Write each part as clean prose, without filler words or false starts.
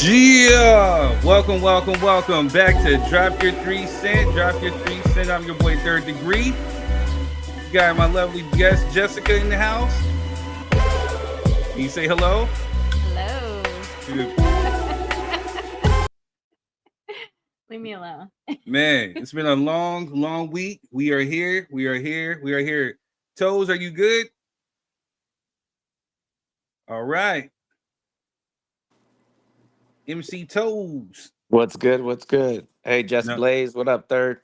Yeah, welcome back to Drop Your 3 Cent. Drop Your 3 Cent. I'm your boy Third Degree. Got my lovely guest Jessica in the house. Can you say hello? Hello. Leave me alone. Man, it's been a long week. We are here. Toes, are you good? All right. MC Toes. What's good? Hey, Jess Blaze, what up, Third?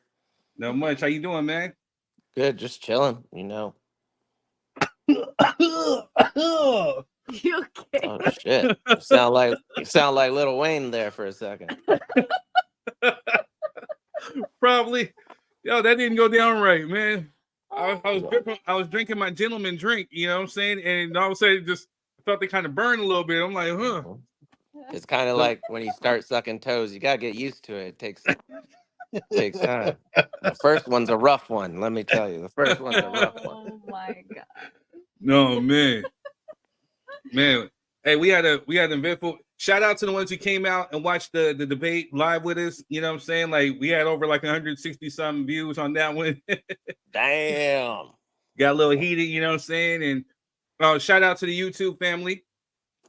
Not much. How you doing, man? Good, just chilling, You okay? Oh shit. You sound like Lil Wayne there for a second. Probably. Yo, that didn't go down right, man. I was drinking my gentleman drink, you know what I'm saying? And all of a sudden it just felt it kind of burn a little bit. I'm like, huh. It's kind of like when you start sucking toes, you gotta get used to it. It takes time. The first one's a rough one, let me tell you. The first one's a rough one. Oh my god. No, man. Hey, we had an eventful shout out to the ones who came out and watched the debate live with us. You know what I'm saying? Like we had over like 160 something views on that one. Damn. Got a little heated, you know what I'm saying? And shout out to the YouTube family.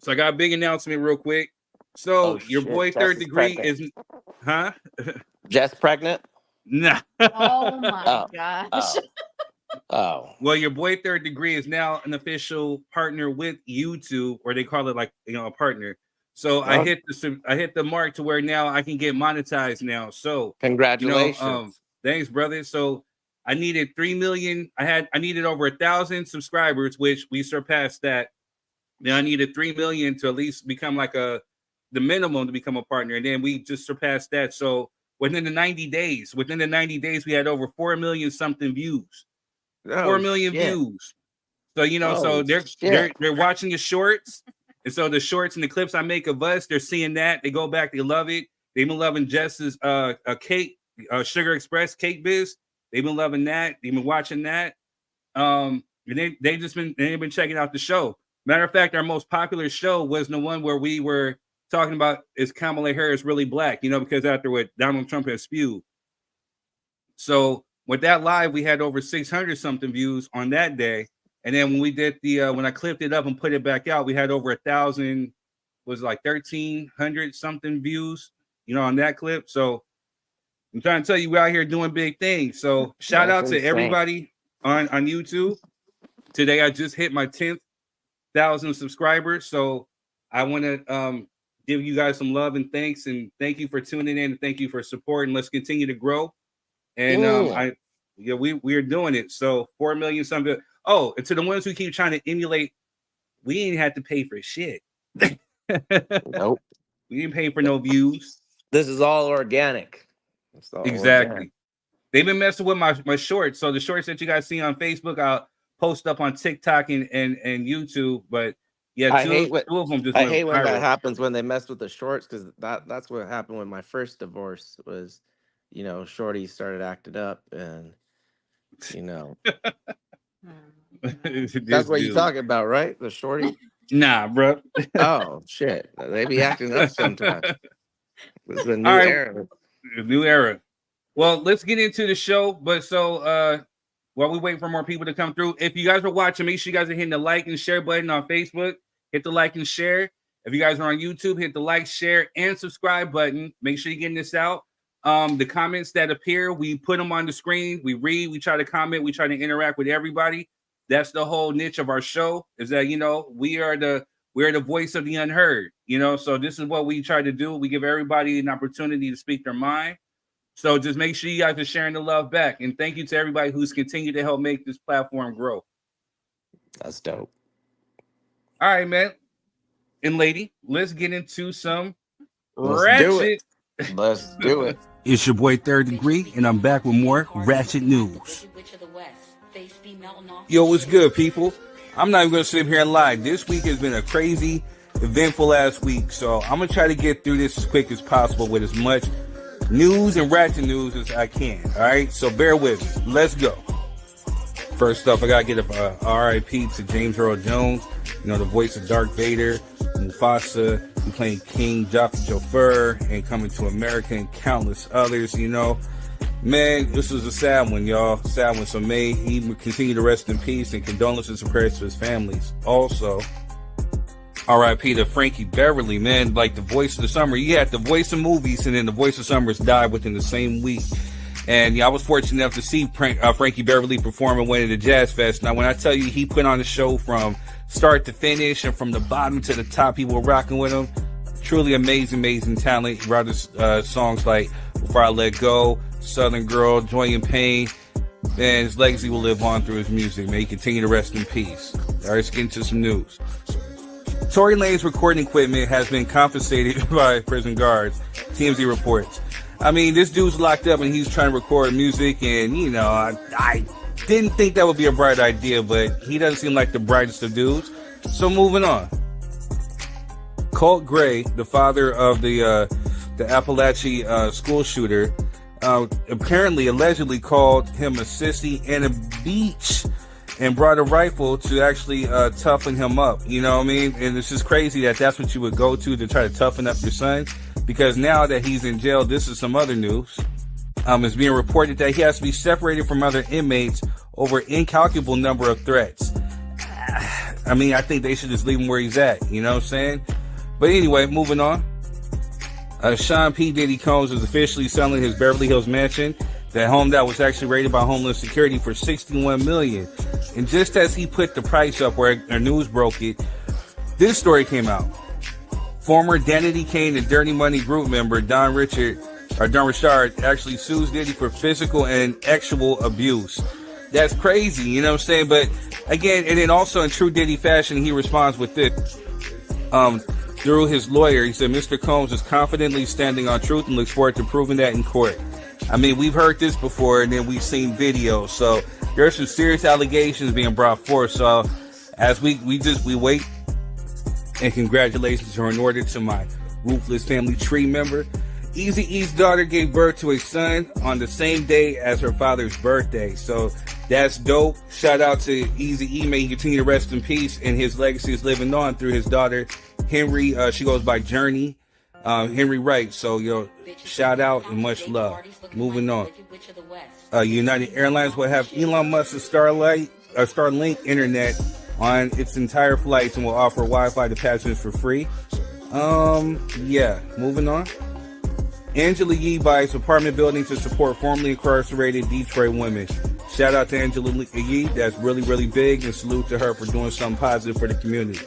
So I got a big announcement real quick. So your boy Third Degree is Jess pregnant? Nah. Oh my gosh. Oh. Well, your boy Third Degree is now an official partner with YouTube, or they call it like a partner. So I hit the mark to where now I can get monetized now. So congratulations. Thanks, brother. So I needed 3 million. I needed over 1,000 subscribers, which we surpassed that. Now I needed 3 million to at least become like the minimum to become a partner, and then we just surpassed that. So within the 90 days, we had over 4 million something views. 4 million views. So so they're watching the shorts, and so the shorts and the clips I make of us, they're seeing that. They go back, they love it. They've been loving Jess's cake, Sugar Express cake biz. They've been loving that. They've been watching that. And they've been checking out the show. Matter of fact, our most popular show was the one where we were talking about is Kamala Harris really black? Because after what Donald Trump has spewed. So with that live, we had over 600 something views on that day. And then when we did when I clipped it up and put it back out, we had over 1,000, was like 1,300 something views, on that clip. So I'm trying to tell you, we're out here doing big things. So shout out to everybody on YouTube. Today, I just hit my 10,000 subscribers. So I want to give you guys some love and thanks. And thank you for tuning in. And thank you for supporting. Let's continue to grow. And we are doing it. So 4 million something. Oh, and to the ones who keep trying to emulate, we ain't had to pay for shit. Nope. We didn't pay for no views. This is all organic. Exactly. Organic. They've been messing with my shorts. So the shorts that you guys see on Facebook, I'll post up on TikTok and YouTube. But yeah, two of them just I hate when that happens when they mess with the shorts, because that's what happened with my first divorce was, Shorty started acting up, and that's what you're talking about, right? The Shorty? Nah, bro. Oh shit, they be acting up sometimes. It's a new era. A new era. Well, let's get into the show. But while we wait for more people to come through, if you guys are watching, make sure you guys are hitting the like and share button on Facebook. Hit the like and share. If you guys are on YouTube, hit the like, share, and subscribe button. Make sure you're getting this out. The comments that appear, we put them on the screen. We read, we try to comment, we try to interact with everybody. That's the whole niche of our show, is that, we are the voice of the unheard, so this is what we try to do. We give everybody an opportunity to speak their mind. So just make sure you guys are sharing the love back. And thank you to everybody who's continued to help make this platform grow. That's dope. All right, man. And lady, let's get into some ratchet. Let's do it. It's your boy Third Degree, and I'm back with more ratchet news. Yo, what's good, people? I'm not even going to sit here and lie. This week has been a crazy, eventful last week. So I'm going to try to get through this as quick as possible with as much news and ratchet news as I can. All right, so bear with me. Let's go. First up, I gotta get a RIP to James Earl Jones. The voice of Darth Vader, Mufasa, He played King Jaffa Jofer and Coming to America and countless others, you know. Man, this was a sad one, y'all. Sad one. So may he continue to rest in peace, and condolences and prayers to his families. Also, R.I.P. to Frankie Beverly, man, like the voice of the summer. You had the voice of movies, and then the voice of summers died within the same week. And yeah, I was fortunate enough to see Frankie Beverly perform at one of the Jazz Fest. Now, when I tell you he put on a show from start to finish and from the bottom to the top, people were rocking with him. Truly amazing, amazing talent. He wrote songs like Before I Let Go, Southern Girl, Joy and Pain. Man, his legacy will live on through his music. May he continue to rest in peace. All right, let's get into some news. Tory Lanez recording equipment has been confiscated by prison guards, TMZ reports. I mean, this dude's locked up and he's trying to record music, and, you know, I didn't think that would be a bright idea, but he doesn't seem like the brightest of dudes. So moving on. Colt Gray, the father of the Appalachia school shooter, allegedly called him a sissy and a beach and brought a rifle to actually toughen him up. You know what I mean? And it's just crazy that that's what you would go to try to toughen up your son. Because now that he's in jail, this is some other news. It's being reported that he has to be separated from other inmates over incalculable number of threats. I mean, I think they should just leave him where he's at. You know what I'm saying? But anyway, moving on. Sean P. Diddy Combs is officially selling his Beverly Hills mansion, that home that was actually rated by Homeland Security for $61 million. And just as he put the price up where our news broke it, this story came out. Former Danity Kane and Dirty Money group member Don Richard actually sues Diddy for physical and sexual abuse. That's crazy, you know what I'm saying? But again, and then also in true Diddy fashion, he responds with this. Through his lawyer, he said, Mr. Combs is confidently standing on truth and looks forward to proving that in court. I mean, we've heard this before, and then we've seen videos. So there's some serious allegations being brought forth. So as we wait. And congratulations are in order to my Ruthless Family Tree member. Eazy-E's daughter gave birth to a son on the same day as her father's birthday. So that's dope. Shout out to Eazy-E. May he continue to rest in peace. And his legacy is living on through his daughter, Henry. She goes by Journey. Henry Wright. So, shout out and much love. Moving on. United Airlines will have Elon Musk's Starlink internet on its entire flights and will offer Wi-Fi to passengers for free. Moving on. Angela Yee buys apartment building to support formerly incarcerated Detroit women. Shout out to Angela Yee. That's really, really big, and salute to her for doing something positive for the community.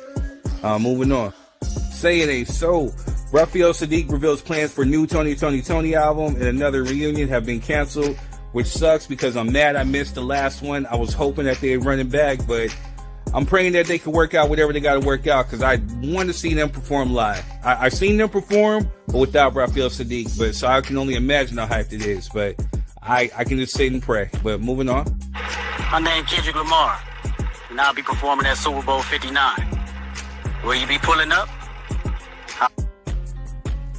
Moving on. Say It Ain't So. Raphael Sadiq reveals plans for new Tony album and another reunion have been canceled, which sucks because I'm mad I missed the last one. I was hoping that they'd run it back, but I'm praying that they can work out whatever they got to work out because I want to see them perform live. I've seen them perform, but without Raphael Sadiq. But so I can only imagine how hyped it is. But I can just sit and pray. But moving on. My name Kendrick Lamar, and I'll be performing at Superbowl 59. Will you be pulling up?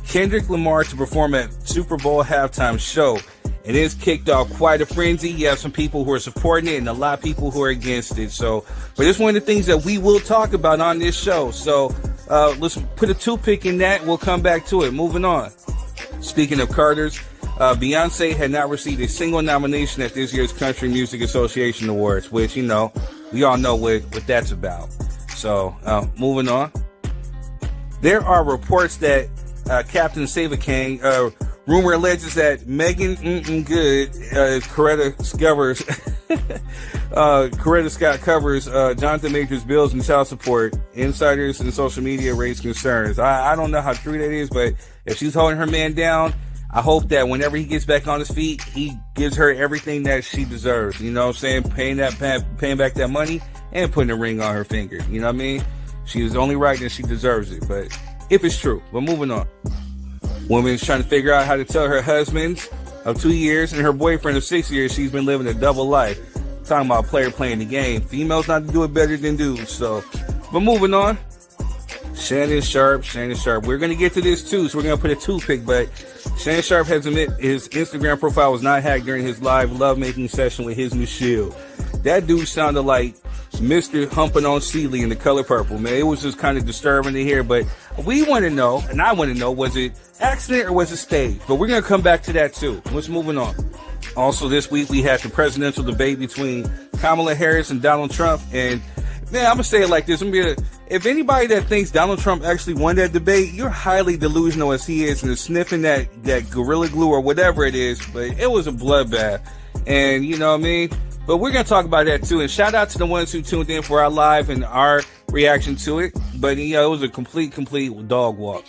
Kendrick Lamar to perform at Super Bowl halftime show. It has kicked off quite a frenzy. You have some people who are supporting it and a lot of people who are against it. So, but it's one of the things that we will talk about on this show. So let's put a toothpick in that. We'll come back to it. Moving on. Speaking of Carters, Beyonce had not received a single nomination at this year's Country Music Association Awards, which, we all know what that's about. So moving on. There are reports that Captain Save-A-King, rumor alleges that Megan Good, Coretta Scott covers Jonathan Majors' bills and child support. Insiders and social media raise concerns. I don't know how true that is, but if she's holding her man down, I hope that whenever he gets back on his feet, he gives her everything that she deserves. You know what I'm saying? Paying back that money and putting a ring on her finger. You know what I mean? She is only right and she deserves it. But if it's true, but moving on. Woman is trying to figure out how to tell her husband of 2 years and her boyfriend of 6 years she's been living a double life. Talking about a player playing the game. Females not to do it better than dudes. So, but moving on. Shannon Sharpe. We're going to get to this too, so we're going to put a toothpick, but Shannon Sharpe has admitted his Instagram profile was not hacked during his live lovemaking session with his Michelle. That dude sounded like Mr. Humping on Seeley in the color purple, man. It was just kind of disturbing to hear, but we want to know, and I want to know, was it accident or was it staged? But we're going to come back to that too. Let's moving on. Also, this week we had the presidential debate between Kamala Harris and Donald Trump. And man, I'm going to say it like this. If anybody that thinks Donald Trump actually won that debate, you're highly delusional as he is and is sniffing that Gorilla Glue or whatever it is. But it was a bloodbath. And you know what I mean? But we're going to talk about that too. And shout out to the ones who tuned in for our live and our reaction to it. But you know, it was a complete dog walk.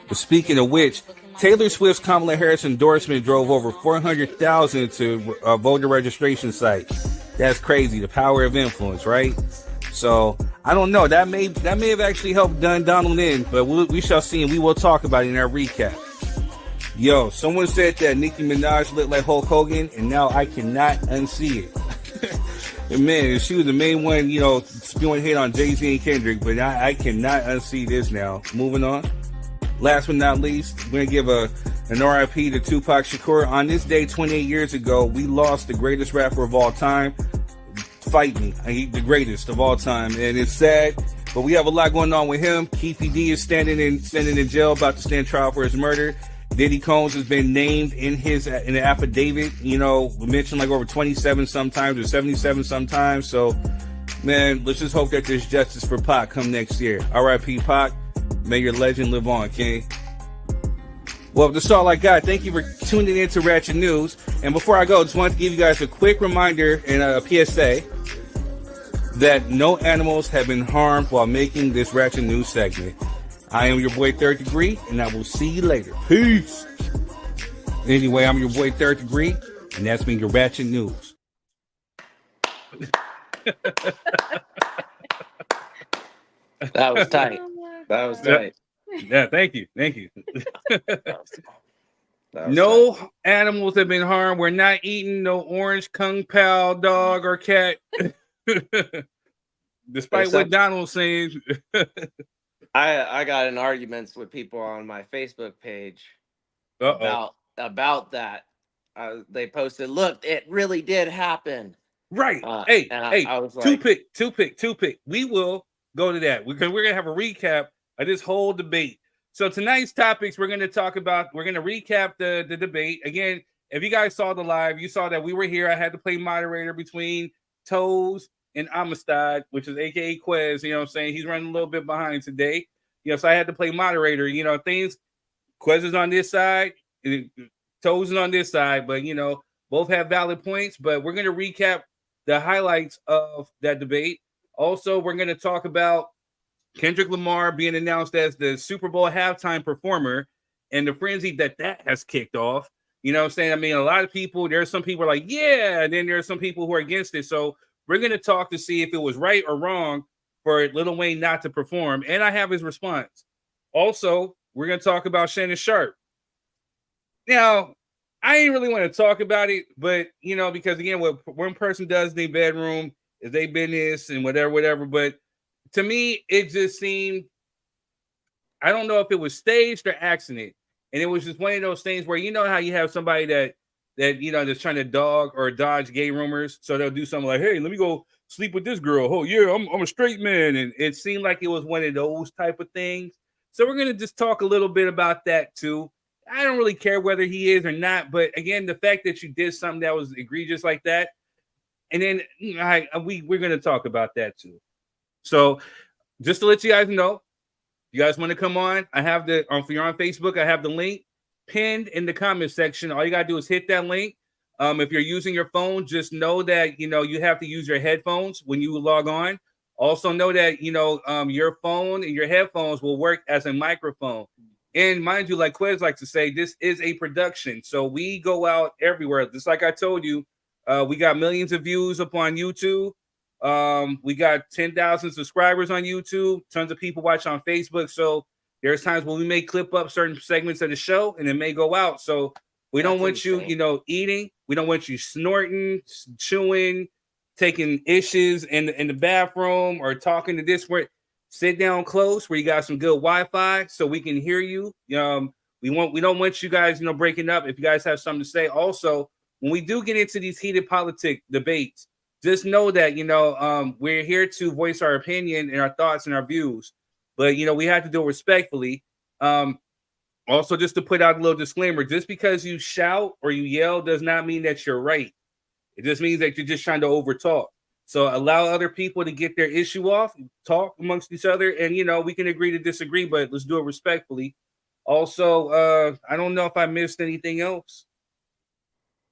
But speaking of which, Taylor Swift's Kamala Harris endorsement drove over 400,000 to a voter registration site. That's crazy. The power of influence, right? So I don't know. That may have actually helped Donald in, but we shall see, and we will talk about it in our recap. Yo, someone said that Nicki Minaj looked like Hulk Hogan, and now I cannot unsee it. And man, she was the main one, you know, spewing hate on Jay-Z and Kendrick, but I cannot unsee this now. Moving on. Last but not least, we're going to give an RIP to Tupac Shakur. On this day, 28 years ago, we lost the greatest rapper of all time. Fight me. He's the greatest of all time. And it's sad, but we have a lot going on with him. Keefy D is standing in jail, about to stand trial for his murder. Diddy Combs has been named in the affidavit. You know, we mentioned like over 27 sometimes or 77 sometimes. So, man, let's just hope that there's justice for Pac come next year. R.I.P. Pac. May your legend live on, King. Well, that's all I got. Thank you for tuning in to Ratchet News. And before I go, just wanted to give you guys a quick reminder and a PSA that no animals have been harmed while making this Ratchet News segment. I am your boy Third Degree, and I will see you later. Peace. Anyway, I'm your boy Third Degree, and that's been your Ratchet News. That was tight. That was tight. Yeah, thank you. No tight. Animals have been harmed. We're not eating no orange Kung Pao dog or cat. Despite what Donald's saying. I got in arguments with people on my Facebook page about that. They posted, look, it really did happen. Right. Hey, I was like, two pick. We will go to that because we're going to have a recap of this whole debate. So tonight's topics, we're going to recap the debate. Again, if you guys saw the live, you saw that we were here. I had to play moderator between Toes and Amistad, which is AKA Quez. You know what I'm saying? He's running a little bit behind today. You know, so I had to play moderator. You know, Quez is on this side, Toes is on this side, but you know, both have valid points. But we're going to recap the highlights of that debate. Also, we're going to talk about Kendrick Lamar being announced as the Super Bowl halftime performer and the frenzy that has kicked off. You know what I'm saying? I mean, a lot of people, there's some people are like, yeah, and then there's some people who are against it. So we're going to talk to see if it was right or wrong for Lil Wayne not to perform. And I have his response. Also, we're going to talk about Shannon Sharpe. Now, I ain't really want to talk about it, but, you know, because, again, what one person does in their bedroom is their business and whatever. But to me, it just seemed, I don't know if it was staged or accident. And it was just one of those things where, you know how you have somebody that you know, that's trying to dodge gay rumors. So they'll do something like, hey, let me go sleep with this girl. Oh, yeah, I'm a straight man. And it seemed like it was one of those type of things. So we're going to just talk a little bit about that, too. I don't really care whether he is or not. But, again, the fact that you did something that was egregious like that. And then we're going to talk about that, too. So just to let you guys know, you guys want to come on, I have if you're on Facebook, I have the link pinned in the comment section. All you got to do is hit that link. If you're using your phone, just know that, you know, you have to use your headphones when you log on. Also know that, you know, your phone and your headphones will work as a microphone. And mind you, like Quez likes to say, this is a production. So we go out everywhere. Just like I told you, we got millions of views up on YouTube. We got 10,000 subscribers on YouTube. Tons of people watch on Facebook. So there's times when we may clip up certain segments of the show and it may go out. So we don't want you, you know, eating. We don't want you snorting, chewing, taking issues in the bathroom or talking to this. Where sit down close where you got some good Wi-Fi so we can hear you. We don't want you guys, you know, breaking up. If you guys have something to say, also when we do get into these heated politic debates, just know that, we're here to voice our opinion and our thoughts and our views, but, we have to do it respectfully. Also, just to put out a little disclaimer, just because you shout or you yell does not mean that you're right. It just means that you're just trying to overtalk. So allow other people to get their issue off, talk amongst each other, and, we can agree to disagree, but let's do it respectfully. Also, I don't know if I missed anything else.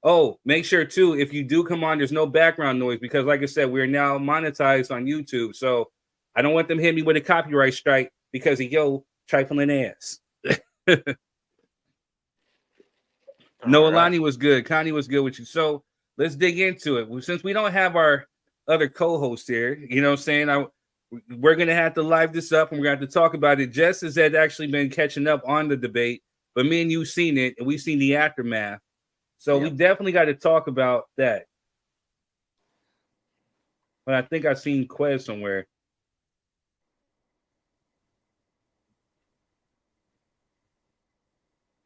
Oh, make sure too, if you do come on, there's no background noise because, like I said, we're now monetized on YouTube. So I don't want them hitting me with a copyright strike because of yo trifling ass. No, Alani was good. Connie was good with you. So let's dig into it. Since we don't have our other co-host here, you know what I'm saying? We're going to have to live this up and we're going to have to talk about it. Jess has actually been catching up on the debate, but me and you seen it and we've seen the aftermath. So we definitely got to talk about that. But I think I've seen Quez somewhere.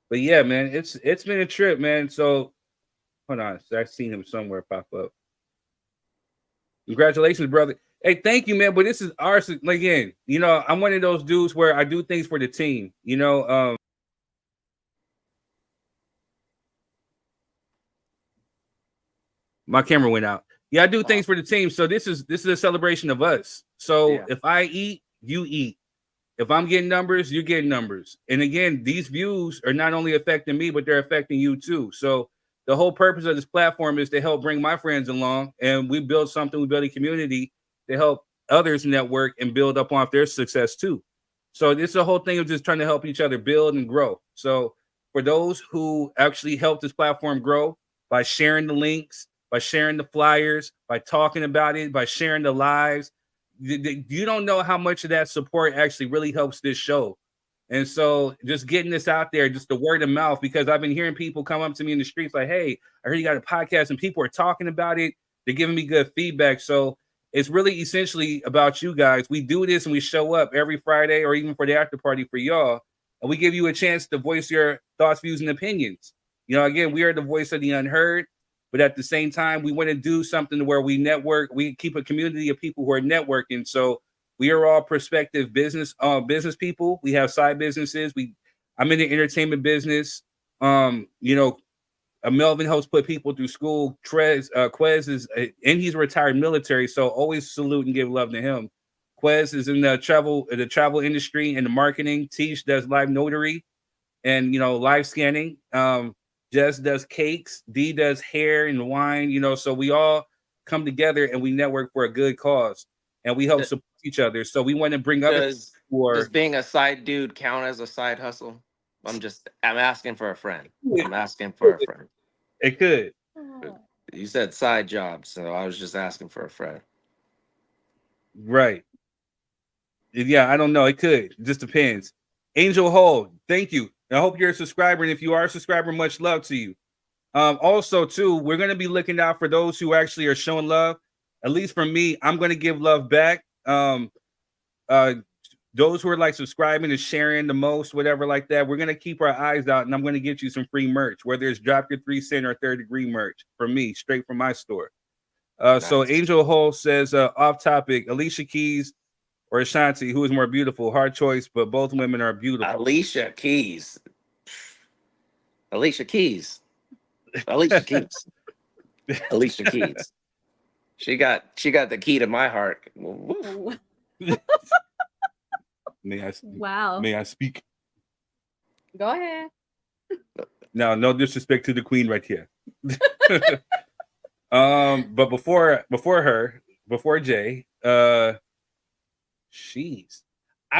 But yeah, man, it's been a trip, man. So hold on, I've seen him somewhere pop up. Congratulations, brother. Hey, thank you, man. But this is ours again. I'm one of those dudes where I do things for the team. My camera went out. Yeah, I do things for the team. So this is a celebration of us. So if I eat, you eat. If I'm getting numbers, you're getting numbers. And again, these views are not only affecting me, but they're affecting you too. So the whole purpose of this platform is to help bring my friends along. And we build something, we build a community to help others network and build up on their success too. So this is a whole thing of just trying to help each other build and grow. So for those who actually help this platform grow by sharing the links, by sharing the flyers, by talking about it, by sharing the lives, you don't know how much of that support actually really helps this show. And so just getting this out there, just the word of mouth, because I've been hearing people come up to me in the streets like, hey, I heard you got a podcast and people are talking about it. They're giving me good feedback. So it's really essentially about you guys. We do this and we show up every Friday or even for the after party for y'all. And we give you a chance to voice your thoughts, views, and opinions. Again, we are the voice of the unheard. But at the same time, we want to do something where we network. We keep a community of people who are networking. So we are all prospective business people. We have side businesses. I'm in the entertainment business. Melvin helps put people through school. Quez is, and he's retired military. So always salute and give love to him. Quez is in the travel industry and the marketing. Tish does live notary and, live scanning. Jess does cakes, D does hair and wine, so we all come together and we network for a good cause and we help support each other. So we want to bring others. Does being a side dude count as a side hustle? I'm asking for a friend. I'm asking for a friend. It could. You said side job, so I was just asking for a friend. Right. Yeah, I don't know. It could. It just depends. Angel Hall, thank you. I hope you're a subscriber, and if you are a subscriber, much love to you. Also, too, we're going to be looking out for those who actually are showing love. At least for me, I'm going to give love back. Those who are like subscribing and sharing the most, whatever like that, we're going to keep our eyes out, and I'm going to get you some free merch, whether it's Drop Your 3 Cent or Third Degree merch from me, straight from my store. Nice. So Angel Hall says, off topic, Alicia Keys or Ashanti, who is more beautiful? Hard choice, but both women are beautiful. Alicia Keys. Alicia Keys. She got the key to my heart. May I speak? Go ahead. Now, no disrespect to the queen right here. But before Jay, I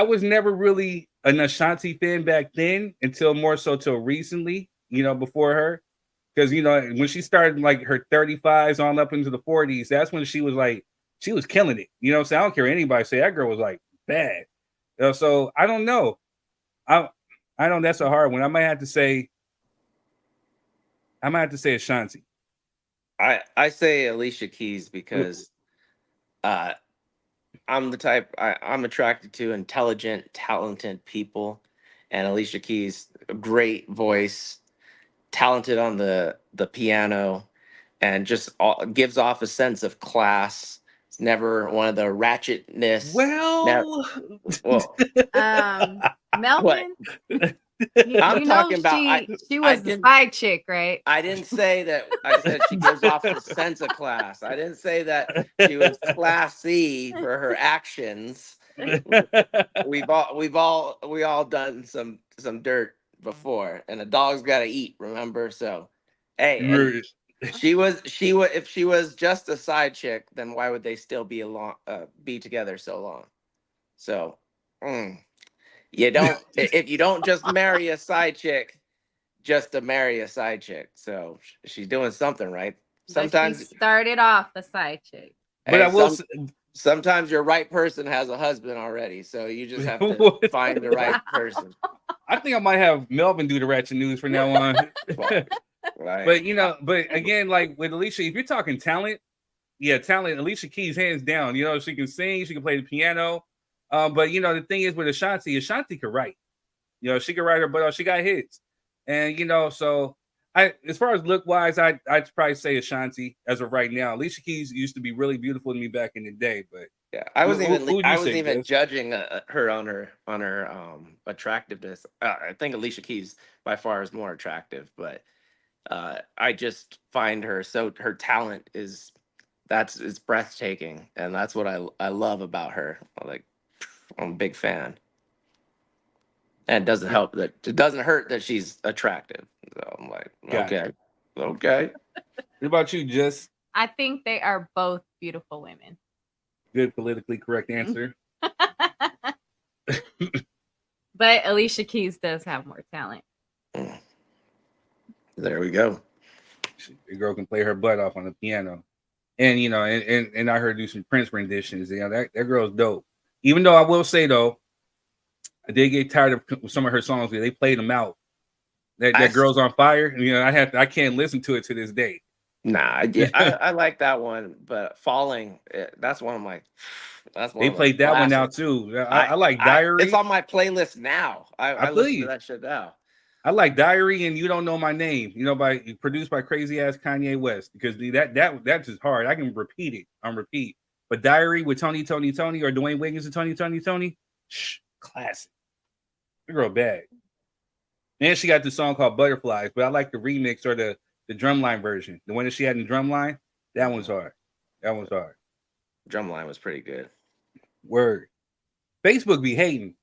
was never really an Ashanti fan back then until more so till recently, before her. Because, when she started like her 35s on up into the 40s, that's when she was killing it. So I don't care what anybody say, that girl was like bad. So I don't know. I don't, that's a hard one. I might have to say Ashanti. I say Alicia Keys because I'm the type I'm attracted to intelligent, talented people, and Alicia Keys, a great voice, talented on the piano, and just gives off a sense of class. It's never one of the ratchetness. Well, Well, Melvin, I'm talking about. She was the side chick, right? I didn't say that. I said she gives off a sense of class. I didn't say that she was classy for her actions. We all done some dirt before, and a dog's got to eat. Remember, so hey, and if she was just a side chick, then why would they still be together so long? So you don't if you don't just marry a side chick, just to marry a side chick. So she's doing something right. Sometimes she started off the side chick. But I will. Sometimes your right person has a husband already, so you just have to find the right person. I think I might have Melvin do the ratchet news from now on. Right. But but again, like with Alicia, if you're talking talent, Alicia Keys hands down. She can sing, she can play the piano. But the thing is with Ashanti could write. She could write her butt off. She got hits, and so as far as look wise, I'd probably say Ashanti as of right now. Alicia Keys used to be really beautiful to me back in the day, but yeah, I wasn't even judging her on her attractiveness. I think Alicia Keys by far is more attractive, but I just find her talent is breathtaking, and that's what I love about her. I'm a big fan. And it doesn't hurt that she's attractive. So I'm like, okay. What about you, Jess? I think they are both beautiful women. Good politically correct answer. But Alicia Keys does have more talent. There we go. The girl can play her butt off on the piano. And and I heard her do some Prince renditions. That girl's dope. Even though I will say though, I did get tired of some of her songs where they played them out. That Girl's on Fire. I can't listen to it to this day. Nah, yeah, I like that one, but Falling, that's one of my. They played that one now too. I like Diary. It's on my playlist now. I listen to that shit now. I like Diary and You Don't Know My Name. Produced by crazy ass Kanye West, because that's just hard. I can repeat it on repeat. But Diary with Tony or Dwayne Wiggins and Tony, classic. The girl bad. And she got the song called Butterflies, but I like the remix or the drumline version. The one that she had in drumline, that one's hard. Drumline was pretty good. Word. Facebook be hating.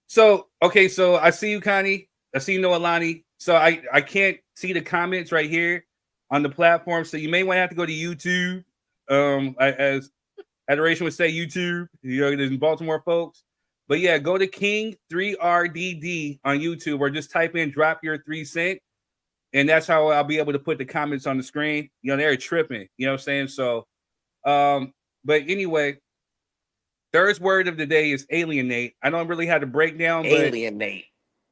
So I see you, Connie. I see you, Noelani. So I can't see the comments right here on the platform. So you may want to have to go to YouTube. As Adoration would say, YouTube. There's Baltimore folks. But yeah, go to King 3RDD on YouTube, or just type in "drop your 3 cent," and that's how I'll be able to put the comments on the screen. They're tripping. You know what I'm saying? So, but anyway, third word of the day is alienate. I don't really have to break down. Alienate.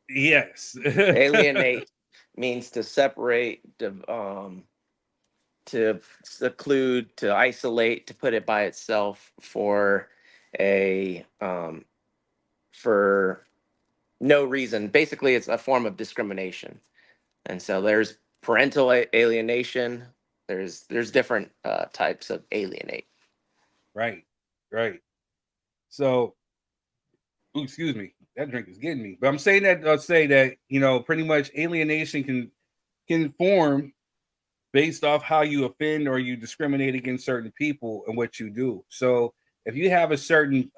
But yes. Alienate means to separate, to seclude, to isolate, to put it by itself for no reason. Basically, it's a form of discrimination. And so there's parental alienation. There's different types of alienate. Right. So, excuse me, that drink is getting me. But I'm saying that I'll say that pretty much alienation can form based off how you offend or you discriminate against certain people and what you do. So if you have a certain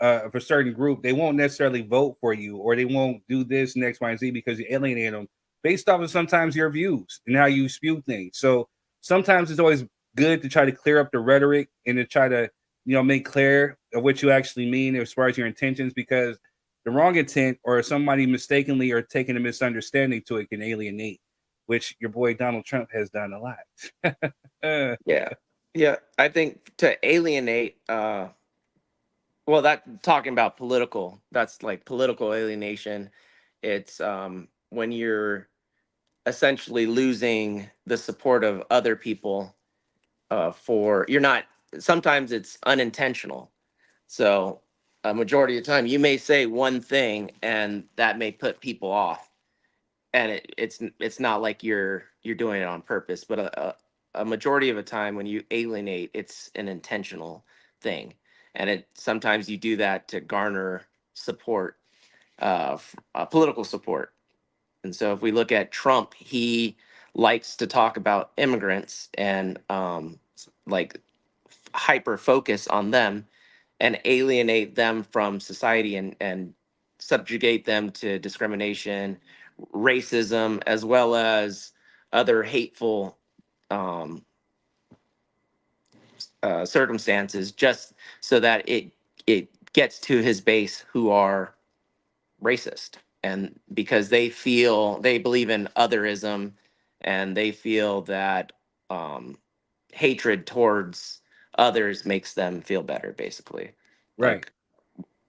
group, they won't necessarily vote for you, or they won't do this, and X, Y, and Z, because you alienate them based off of sometimes your views and how you spew things. So sometimes it's always good to try to clear up the rhetoric and to try to, make clear of what you actually mean as far as your intentions, because the wrong intent or somebody mistakenly or taking a misunderstanding to it can alienate, which your boy Donald Trump has done a lot. Yeah. I think to alienate, that talking about political, that's like political alienation. It's when you're essentially losing the support of other people sometimes it's unintentional. So a majority of the time you may say one thing and that may put people off. And it's not like you're doing it on purpose, but a majority of the time when you alienate, it's an intentional thing, and sometimes you do that to garner support, political support. And so if we look at Trump, he likes to talk about immigrants and like hyper focus on them and alienate them from society and subjugate them to discrimination, racism, as well as other hateful circumstances, just so that it gets to his base who are racist. And because they believe in otherism, and they feel that hatred towards others makes them feel better, basically. Right. Like,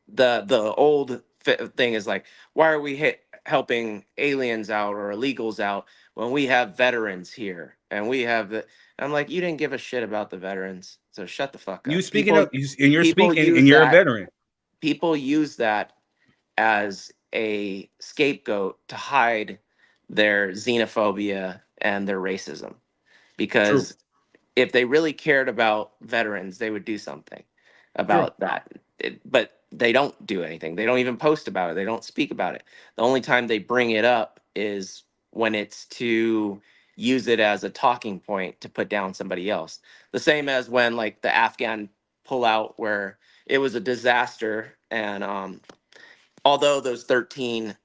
the old thing is like, why are we helping aliens out or illegals out when we have veterans here and we have the? I'm like, you didn't give a shit about the veterans, so shut the fuck up. You're speaking, and you're a veteran. People use that as a scapegoat to hide their xenophobia and their racism, because if they really cared about veterans, they would do something about that. But they don't do anything. They don't even post about it. They don't speak about it. The only time they bring it up is when it's to use it as a talking point to put down somebody else. The same as when like the Afghan pullout, where it was a disaster, and although those 13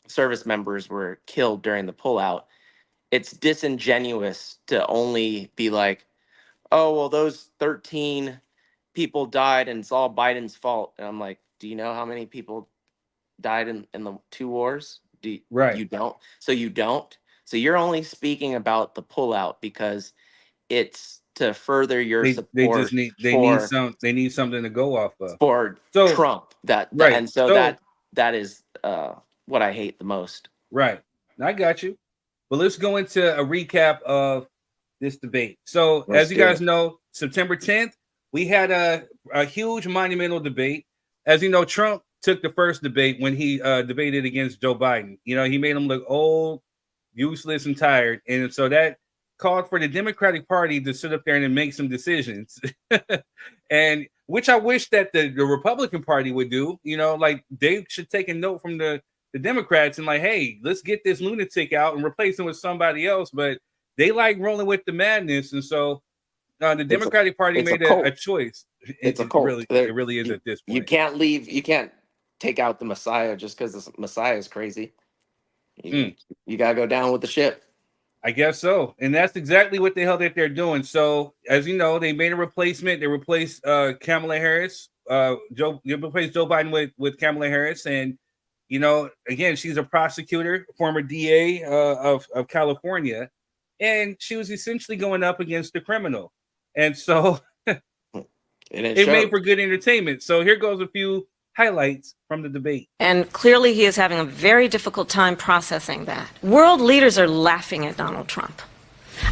service members were killed during the pullout, it's disingenuous to only be like, oh, well, those 13 people died and it's all Biden's fault. And I'm like, do you know how many people died in the 2 wars? Right. You don't. So you don't. So you're only speaking about the pullout because it's to further your support. They need something to go off of for Trump. And so that is what I hate the most. Right. I got you. But let's go into a recap of this debate. So as you guys know, September 10th, we had a huge monumental debate. As you know, Trump took the first debate when he debated against Joe Biden. You know, he made him look old, useless, and tired. And so that called for the Democratic Party to sit up there and make some decisions. And which I wish that the Republican Party would do. You know, like they should take a note from the Democrats and like, hey, let's get this lunatic out and replace him with somebody else. But they like rolling with the madness. And so the Democratic Party made a choice. It's a cult. It really is at this point. You can't take out the Messiah just because the Messiah is crazy. You got to go down with the ship. I guess so. And that's exactly what the hell that they're doing. So, as you know, they made a replacement. They replaced Kamala Harris. Joe Biden with Kamala Harris. And, you know, again, she's a prosecutor, former DA of California. And she was essentially going up against the criminal. And so it made for good entertainment. So here goes a few highlights from the debate. And clearly he is having a very difficult time processing that. World leaders are laughing at Donald Trump.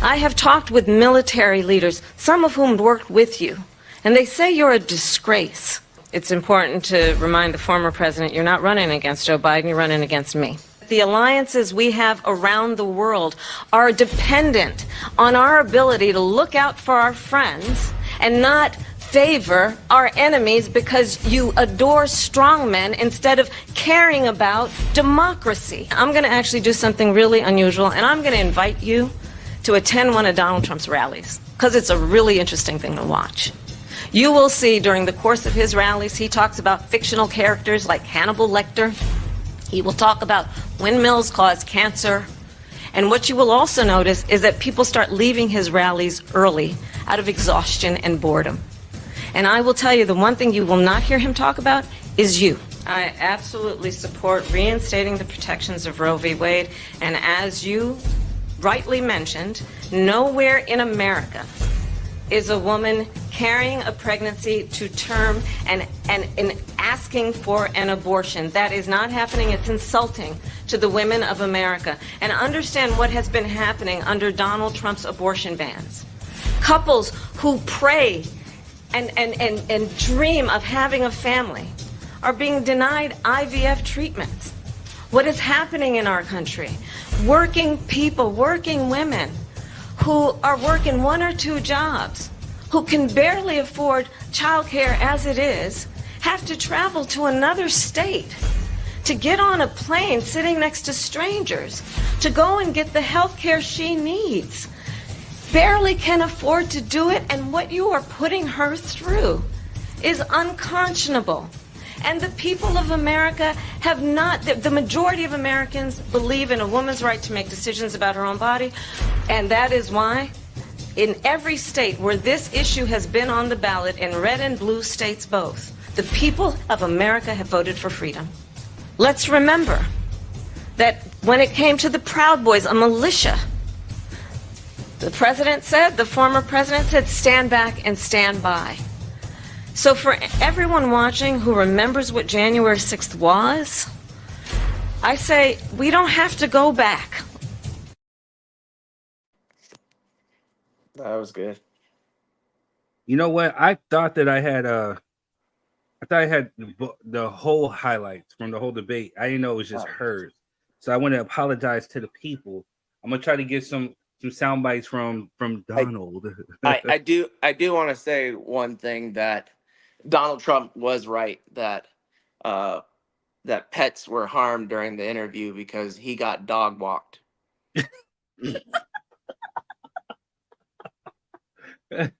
I have talked with military leaders, some of whom worked with you, and they say you're a disgrace. It's important to remind the former president you're not running against Joe Biden, you're running against me. The alliances we have around the world are dependent on our ability to look out for our friends and not favor our enemies because you adore strongmen instead of caring about democracy. I'm going to actually do something really unusual, and I'm going to invite you to attend one of Donald Trump's rallies because it's a really interesting thing to watch. You will see during the course of his rallies, he talks about fictional characters like Hannibal Lecter. He will talk about windmills cause cancer. And what you will also notice is that people start leaving his rallies early out of exhaustion and boredom. And I will tell you, the one thing you will not hear him talk about is you. I absolutely support reinstating the protections of Roe v. Wade. And as you rightly mentioned, nowhere in America is a woman carrying a pregnancy to term and asking for an abortion. That is not happening. It's insulting to the women of America. And understand what has been happening under Donald Trump's abortion bans. Couples who pray and dream of having a family are being denied IVF treatments. What is happening in our country? Working people, working women who are working 1 or 2 jobs, who can barely afford childcare as it is, have to travel to another state to get on a plane sitting next to strangers, to go and get the health care she needs, barely can afford to do it, and what you are putting her through is unconscionable. And the people of America have not, the majority of Americans believe in a woman's right to make decisions about her own body, and that is why in every state where this issue has been on the ballot, in red and blue states both, the people of America have voted for freedom. Let's remember that when it came to the Proud Boys, a militia, the former president said, stand back and stand by. So for everyone watching who remembers what January 6th was, I say we don't have to go back. That was good. You know what? I thought I had the whole highlights from the whole debate. I didn't know it was just hers. So I want to apologize to the people. I'm gonna try to get some sound bites from Donald. I do want to say one thing, that Donald Trump was right that that pets were harmed during the interview because he got dog walked. For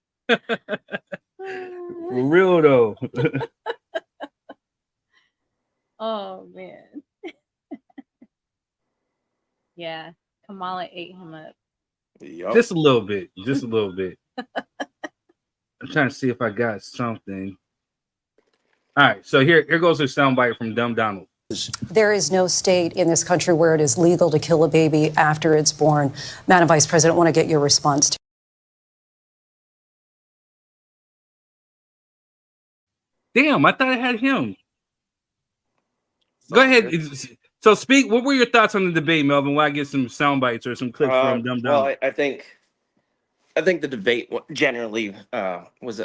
real though. Oh man. Yeah, Kamala ate him up. Yep. Just a little bit. Just a little bit. I'm trying to see if I got something. All right, so here goes a soundbite from Dumb Donald. There is no state in this country where it is legal to kill a baby after it's born. Madam Vice President, I want to get your response to. Damn, I thought I had him. Go ahead. So speak. What were your thoughts on the debate, Melvin? While I get some sound bites or some clips from Dumb Donald. Well, I think the debate generally was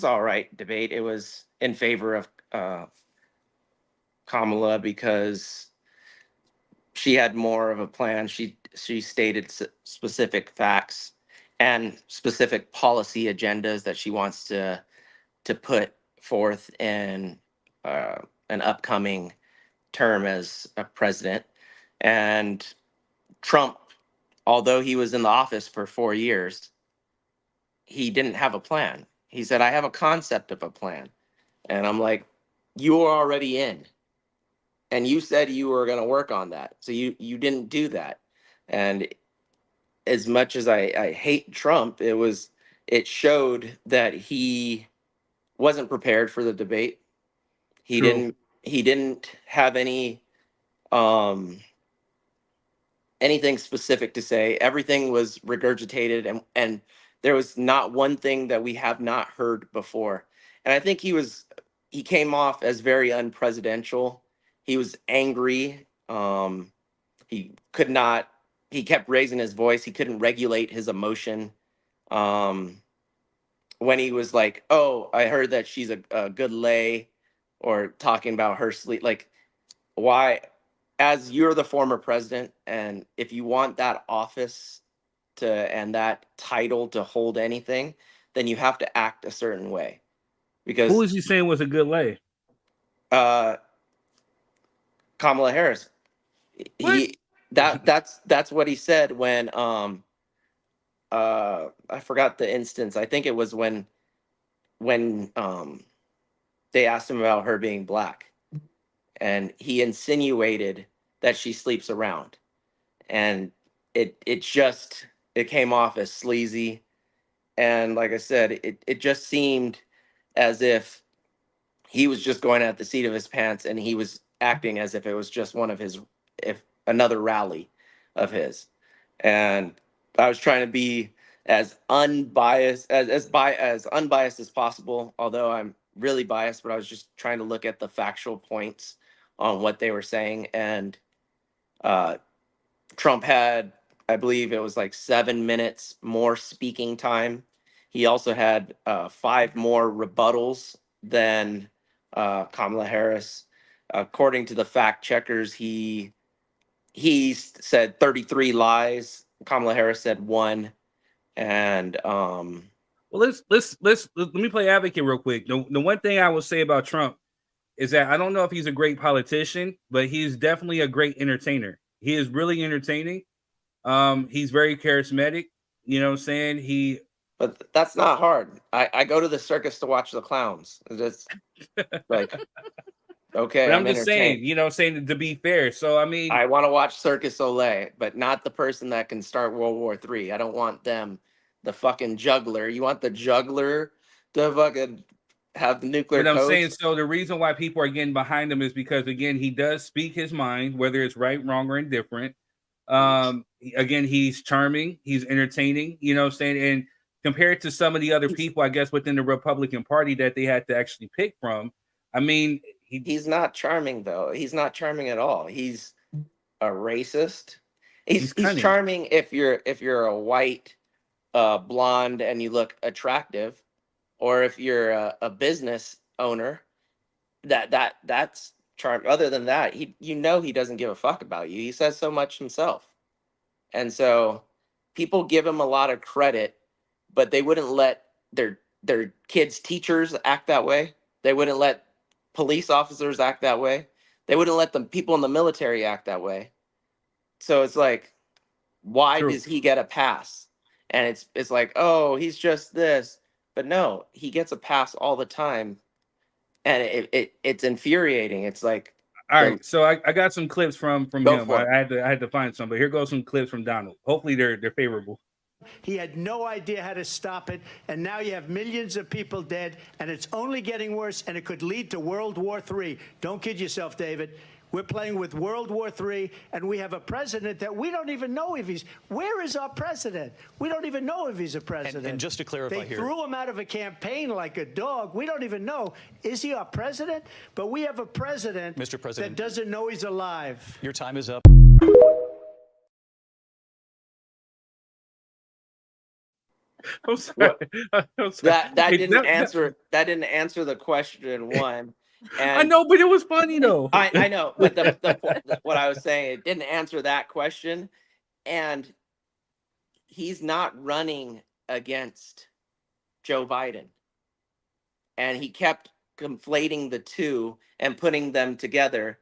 all right debate. It was in favor of Kamala because she had more of a plan. She stated specific facts and specific policy agendas that she wants to put forth in an upcoming term as a president. And Trump, although he was in the office for 4 years, he didn't have a plan. He said, I have a concept of a plan. And I'm like, you were already in. And you said you were going to work on that. So you didn't do that. And as much as I hate Trump, it showed that he wasn't prepared for the debate. He didn't have any anything specific to say. Everything was regurgitated, and there was not one thing that we have not heard before. And I think he came off as very unpresidential. He was angry. He kept raising his voice. He couldn't regulate his emotion. When he was like, oh, I heard that she's a good lay, or talking about her sleep. Like, why, as you're the former president, and if you want that office and that title to hold anything, then you have to act a certain way. Because who is he saying was a good lay? Kamala Harris. That's what he said when I forgot the instance. I think it was when they asked him about her being black, and he insinuated that she sleeps around, and it came off as sleazy. And like I said, it just seemed as if he was just going at the seat of his pants, and he was acting as if it was just another rally of his. And I was trying to be as unbiased as unbiased as possible, although I'm really biased, but I was just trying to look at the factual points on what they were saying. And Trump had, I believe it was like 7 minutes more speaking time. He also had 5 more rebuttals than Kamala Harris. According to the fact checkers, he said 33 lies. Kamala Harris said 1. And Well, let me play advocate real quick. The one thing I will say about Trump is that I don't know if he's a great politician, but he's definitely a great entertainer. He is really entertaining. He's very charismatic. You know what I'm saying? But that's not hard. I go to the circus to watch the clowns. It's like, okay, But I'm just entertained. saying, you know what I'm saying, to be fair. So, I mean, I want to watch Circus Soleil, but not the person that can start World War III. I don't want them, the fucking juggler. You want the juggler to fucking have the nuclear but I'm codes? saying, so the reason why people are getting behind him is because, again, he does speak his mind, whether it's right, wrong, or indifferent. Again, he's charming, he's entertaining, you know what I'm saying? And compared to some of the other people, I guess, within the Republican Party that they had to actually pick from, I mean, he's not charming, though. He's not charming at all. He's a racist. He's charming if you're a white blonde and you look attractive, or if you're a business owner. That's charm. Other than that, he doesn't give a fuck about you. He says so much himself, and so people give him a lot of credit, but they wouldn't let their kids' teachers act that way. They wouldn't let police officers act that way. They wouldn't let the people in the military act that way. So it's like, why does he get a pass? And it's like, oh, he's just this. But no, he gets a pass all the time. And it's infuriating. It's like, all right. So I got some clips from him. I had to find some, but here goes some clips from Donald. Hopefully they're favorable. He had no idea how to stop it, and now you have millions of people dead, and it's only getting worse, and it could lead to World War III. Don't kid yourself, David. We're playing with World War III, and we have a president that we don't even know if where is our president? We don't even know if he's a president. And just to clarify they here. threw him out of a campaign like a dog. We don't even know. Is he our president? But we have a president, Mr. President, that doesn't know he's alive. Your time is up. I'm sorry. That didn't answer the question, one. And I know, but it was funny though. I know, but what I was saying, it didn't answer that question, and he's not running against Joe Biden, and he kept conflating the two and putting them together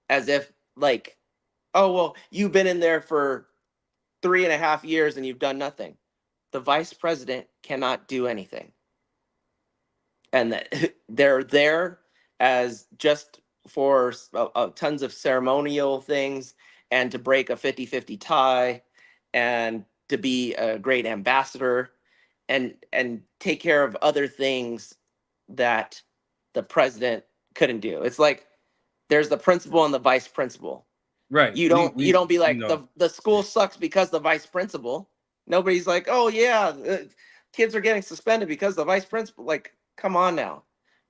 as if like, oh well, you've been in there for 3.5 years and you've done nothing. The vice president cannot do anything, and they're there as just for tons of ceremonial things and to break a 50-50 tie and to be a great ambassador and take care of other things that the president couldn't do. It's like there's the principal and the vice principal. Right. You don't be like, the school sucks because the vice principal. Nobody's like, oh yeah, kids are getting suspended because the vice principal. Like, come on now.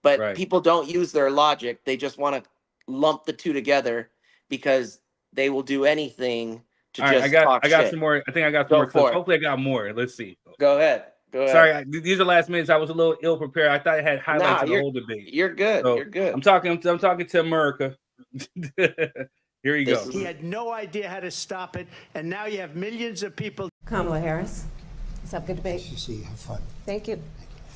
But people don't use their logic. They just want to lump the two together because they will do anything to talk shit. I got some more. I think I got some more clips. Hopefully I got more. Let's see. Go ahead. Sorry, these are last minutes. I was a little ill prepared. I thought I had highlights of the whole debate. You're good. So you're good. I'm talking to America. Here you go. He had no idea how to stop it, and now you have millions of people. Kamala Harris. Let's have a good debate. Have fun. Thank you.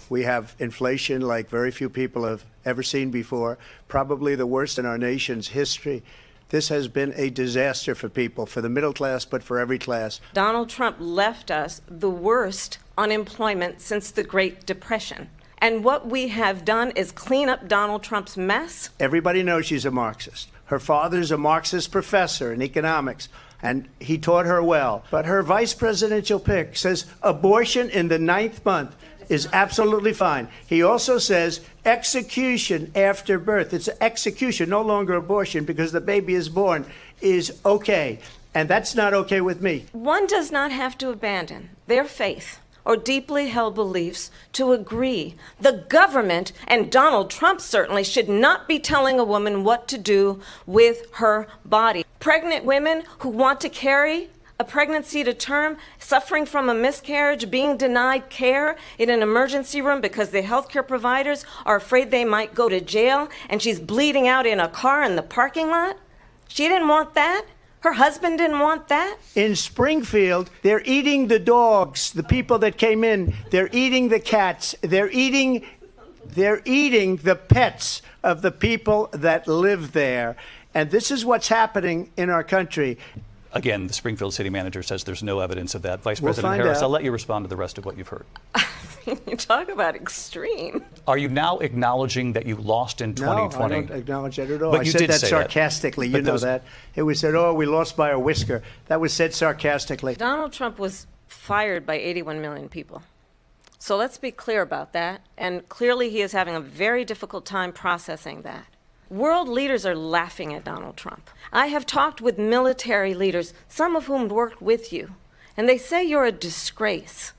We have inflation like very few people have ever seen before, probably the worst in our nation's history. This has been a disaster for people, for the middle class, but for every class. Donald Trump left us the worst unemployment since the Great Depression. And what we have done is clean up Donald Trump's mess. Everybody knows she's a Marxist. Her father's a Marxist professor in economics, and he taught her well. But her vice presidential pick says abortion in the 9th month is absolutely fine. He also says execution after birth. It's execution, no longer abortion, because the baby is born, is okay. And that's not okay with me. One does not have to abandon their faith or deeply held beliefs to agree. The government, and Donald Trump certainly, should not be telling a woman what to do with her body. Pregnant women who want to carry a pregnancy to term, suffering from a miscarriage, being denied care in an emergency room because the healthcare providers are afraid they might go to jail, and she's bleeding out in a car in the parking lot. She didn't want that. Her husband didn't want that? In Springfield, they're eating the dogs, the people that came in. They're eating the cats. They're eating the pets of the people that live there. And this is what's happening in our country. Again, the Springfield city manager says there's no evidence of that. Vice We'll President find Harris, out. I'll let you respond to the rest of what you've heard. You talk about extreme. Are you now acknowledging that you lost in 2020? No, I don't acknowledge that at all. But I you said did that say that. sarcastically. But You know those- that. It was said, oh, we lost by a whisker. That was said sarcastically. Donald Trump was fired by 81 million people. So let's be clear about that. And clearly he is having a very difficult time processing that. World leaders are laughing at Donald Trump. I have talked with military leaders, some of whom worked with you, and they say you're a disgrace.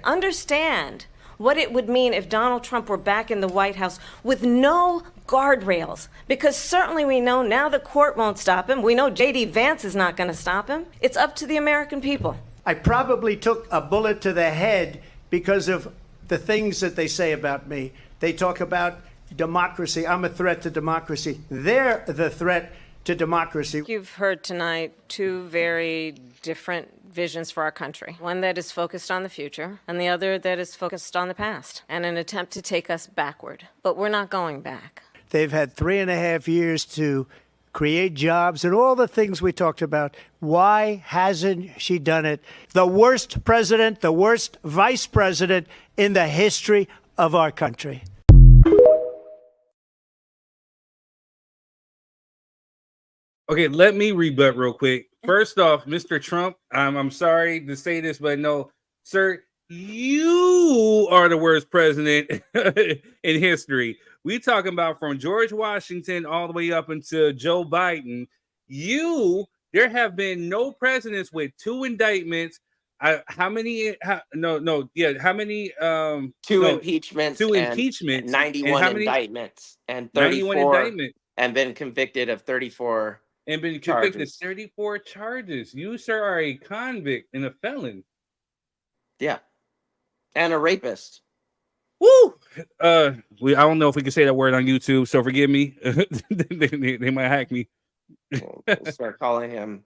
Understand what it would mean if Donald Trump were back in the White House with no guardrails, because certainly we know now the court won't stop him. We know J.D. Vance is not going to stop him. It's up to the American people. I probably took a bullet to the head because of the things that they say about me. They talk about democracy. I'm a threat to democracy. They're the threat to democracy. You've heard tonight two very different visions for our country. One that is focused on the future, and the other that is focused on the past, and an attempt to take us backward. But we're not going back. They've had 3.5 years to create jobs and all the things we talked about. Why hasn't she done it? The worst president, the worst vice president in the history of our country. Okay, let me rebut real quick. First off, Mr. Trump, I'm sorry to say this, but no, sir, you are the worst president in history. We talking about from George Washington all the way up until Joe Biden. There have been no presidents with 2 indictments. How many? How many? Two impeachments, 91 and indictments, and 91 34, indictments, and been convicted of 34. and been convicted charges. 34 charges. You, sir, are a convict and a felon. Yeah, and a rapist. Woo! I don't know if we can say that word on YouTube, so forgive me. they might hack me. We'll start calling him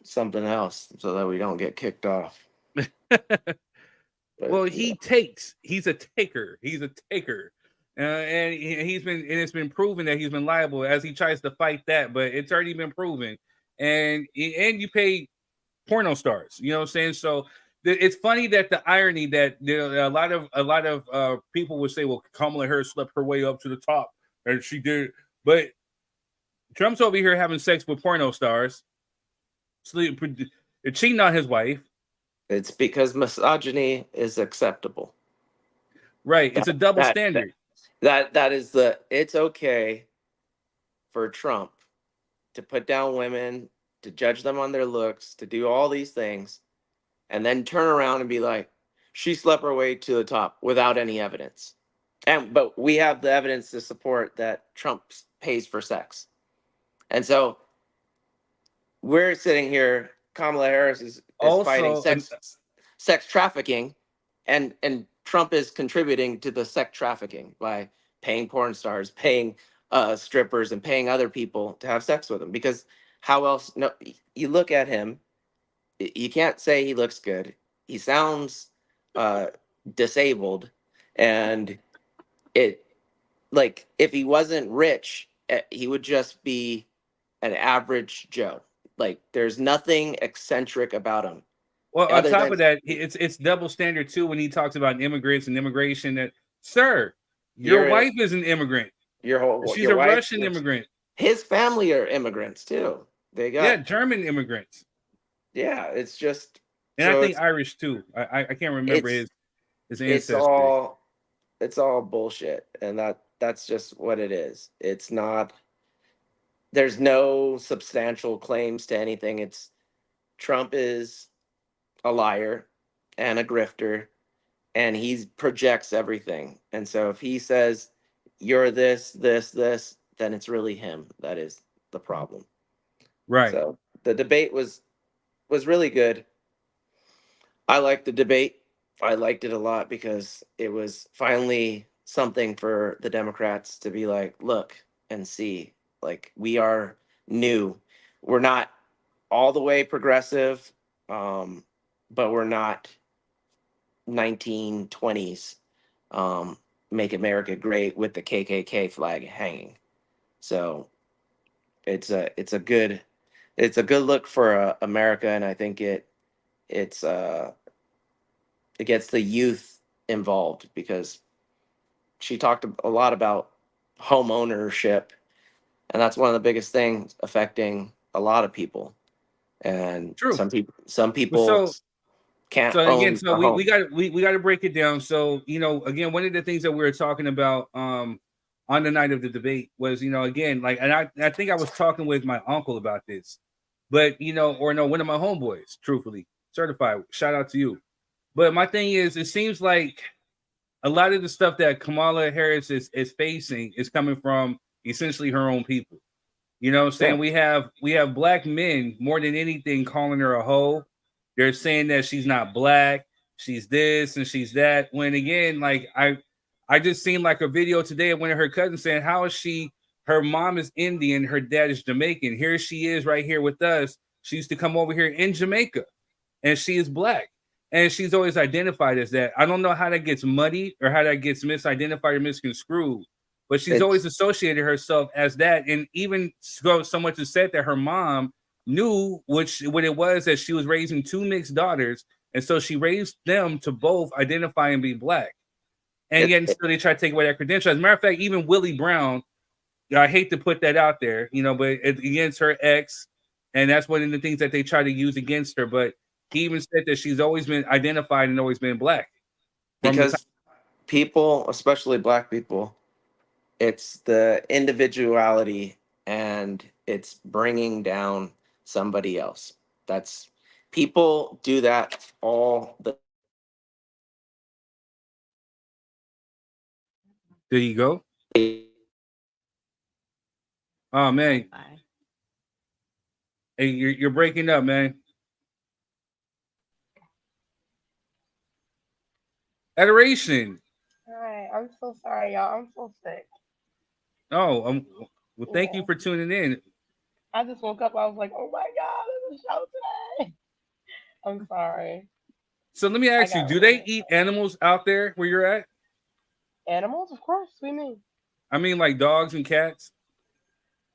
something else so that we don't get kicked off. But, Well, yeah. he's a taker. He's a taker. And it's been proven that he's been liable as he tries to fight that, but it's already been proven. And you pay porno stars, you know what I'm saying? So it's funny that the irony that a lot of people would say, well, Kamala Harris slept her way up to the top, and she did, but Trump's over here having sex with porno stars, cheating on his wife. It's because misogyny is acceptable. Right. It's a double standard. That is it's okay for Trump to put down women, to judge them on their looks, to do all these things, and then turn around and be like, she slept her way to the top without any evidence. But we have the evidence to support that Trump pays for sex. And so we're sitting here, Kamala Harris is Also, fighting sex trafficking, and Trump is contributing to the sex trafficking by paying porn stars, paying strippers, and paying other people to have sex with him. Because how else? No, you look at him, you can't say he looks good. He sounds disabled, and if he wasn't rich, he would just be an average Joe. Like, there's nothing eccentric about him. Well, on top of that, it's double standard too when he talks about immigrants and immigration. That, sir, your wife is an immigrant. She's a Russian immigrant. His family are immigrants too. They got German immigrants. Yeah, it's just, and I think Irish too. I can't remember his ancestry. It's all bullshit, and that's just what it is. It's not. There's no substantial claims to anything. Trump is a liar and a grifter, and he projects everything. And so if he says you're this, then it's really him that is the problem. Right. So the debate was really good. I liked the debate. I liked it a lot because it was finally something for the Democrats to be like, look and see, like, we are new. we're not all the way progressive, but we're not 1920s make America great with the KKK flag hanging. So it's a good look for America, and I think it gets the youth involved, because she talked a lot about home ownership, and that's one of the biggest things affecting a lot of people. And True. some people can't So again, own so a we home. got to break it down. So, you know, again, one of the things that we were talking about on the night of the debate was, you know, again, like, and I think I was talking with my uncle about this, but you know, or no, one of my homeboys, truthfully, certified. Shout out to you. But my thing is, it seems like a lot of the stuff that Kamala Harris is facing is coming from essentially her own people. You know what I'm saying? Yeah. We have black men more than anything calling her a hoe. They're saying that she's not black, she's this and she's that. When again, like I just seen like a video today of one of her cousins saying, how is she? Her mom is Indian, her dad is Jamaican. Here she is right here with us. She used to come over here in Jamaica, and she is black. And she's always identified as that. I don't know how that gets muddied or how that gets misidentified or misconstrued, but she's always associated herself as that. And even so much as said that her mom knew what it was, that she was raising two mixed daughters, and so she raised them to both identify and be black. And yet still they try to take away that credential. As a matter of fact, even Willie Brown, I hate to put that out there, you know, but against her ex, and that's one of the things that they try to use against her. But he even said that she's always been identified and always been black. Because people, especially black people, it's the individuality and it's bringing down somebody else. That's people do that all the. There you go. Oh man, hey, you're breaking up, man. Adoration. All right, I'm so sorry, y'all. I'm so sick. Oh, well, thank you for tuning in. I just woke up. I was like, oh my God, there's a show today. I'm sorry. So let me ask you, do they eat animals out there where you're at? Animals? Of course, we mean. I mean, like dogs and cats?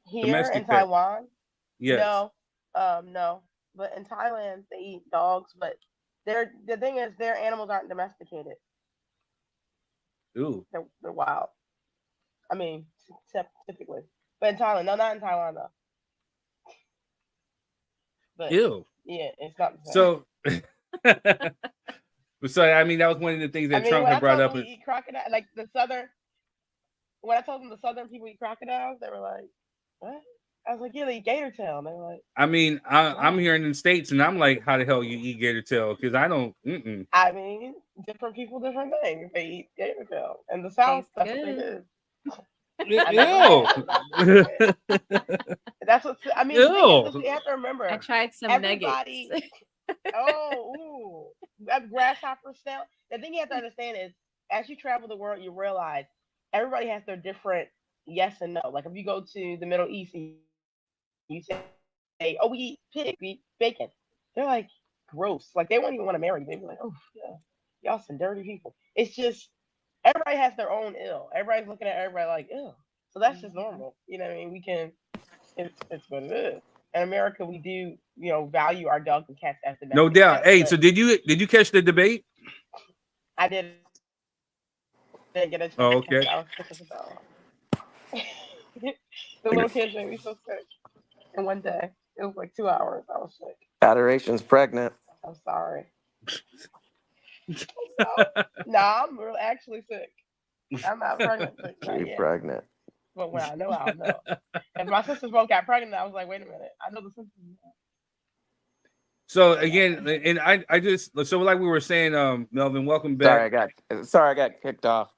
Here Domestic in Taiwan? Yes. No. But in Thailand, they eat dogs, but the thing is, their animals aren't domesticated. Ooh. They're wild. I mean, typically. But in Thailand, no, not in Taiwan, though. But, ew. Yeah, it's not the same. So, I mean, that was one of the things that Trump had brought up. When eat crocodile, like when I told them the southern people eat crocodiles, they were like, what? I was like, yeah, they eat gator tail. And they were like, I mean, I'm here in the States, and I'm like, how the hell you eat gator tail? Because I don't. I mean, different people, different things. They eat gator tail. In the South, that's what they do. That's what I mean. You have to remember. I tried some nuggets. Grasshopper snail. The thing you have to understand is, as you travel the world, you realize everybody has their different yes and no. Like if you go to the Middle East, you say, "Oh, we eat pig, we eat bacon." They're like, gross. Like they won't even want to marry you. They'd be like, "Oh, yeah, y'all some dirty people." It's just everybody has their own ill. Everybody's looking at everybody like ill. So that's just normal. You know what I mean? We can. It's what it is. In America, we do, value our dogs and cats as the No doubt. Hey, so did you catch the debate? I didn't get a chance. Oh, okay. I was sick as hell. The little kids made me so sick. In one day, it was like 2 hours. I was sick. Adoration's pregnant. I'm sorry. No, I'm actually sick. I'm not pregnant. She's pregnant. But when I know, I'll know. If my sisters both got pregnant, I was like, wait a minute. I know the symptoms. So again, and I just, so like we were saying, Melvin, welcome back. Sorry, I got kicked off.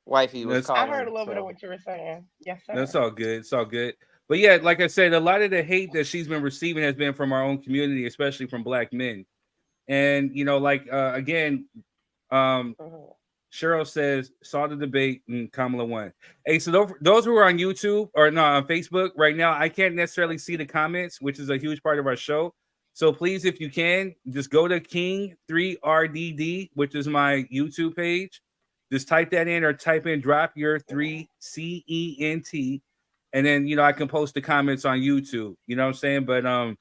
Wifey was calling. I heard a little bit of what you were saying. Yes, sir. That's all good. It's all good. But yeah, like I said, a lot of the hate that she's been receiving has been from our own community, especially from black men. And again, Cheryl says, saw the debate and Kamala won. Hey, so those who are on YouTube or no on Facebook right now, I can't necessarily see the comments, which is a huge part of our show. So please, if you can, just go to King3RDD, which is my YouTube page. Just type that in or type in drop your 3CENT. And then, you know, I can post the comments on YouTube. You know what I'm saying? But I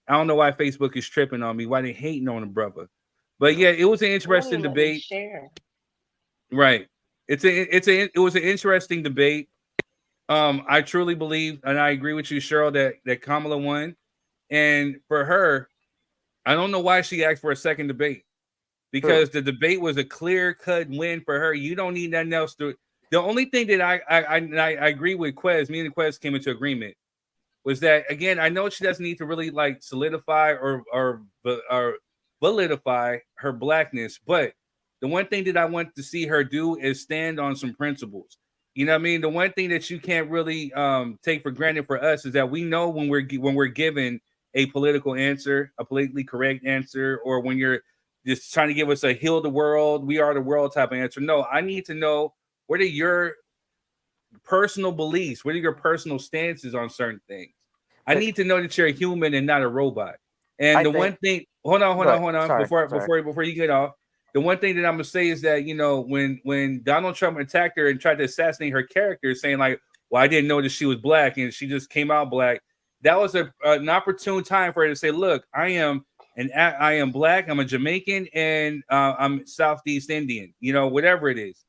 don't know why Facebook is tripping on me, why they hating on the brother. But yeah, it was an interesting debate. Share. Right. It was an interesting debate. I truly believe, and I agree with you, Cheryl, that Kamala won. And for her, I don't know why she asked for a second debate. Because the debate was a clear-cut win for her. You don't need nothing else to. The only thing that I agree with Quez, me and Quez came into agreement, was that again, I know she doesn't need to really like solidify or validify her blackness, but the one thing that I want to see her do is stand on some principles. You know what I mean? The one thing that you can't really take for granted for us is that we know when we're given a political answer, a politically correct answer, or when you're just trying to give us a heal the world, we are the world type of answer. No, I need to know what are your personal beliefs, what are your personal stances on certain things. I need to know that you're a human and not a robot. And one thing, hold on, before you get off. The one thing that I'm gonna say is that, you know, when Donald Trump attacked her and tried to assassinate her character, saying like, well, I didn't know that she was black and she just came out black. That was an opportune time for her to say, look, I am black, I'm a Jamaican, and I'm Southeast Indian, you know, whatever it is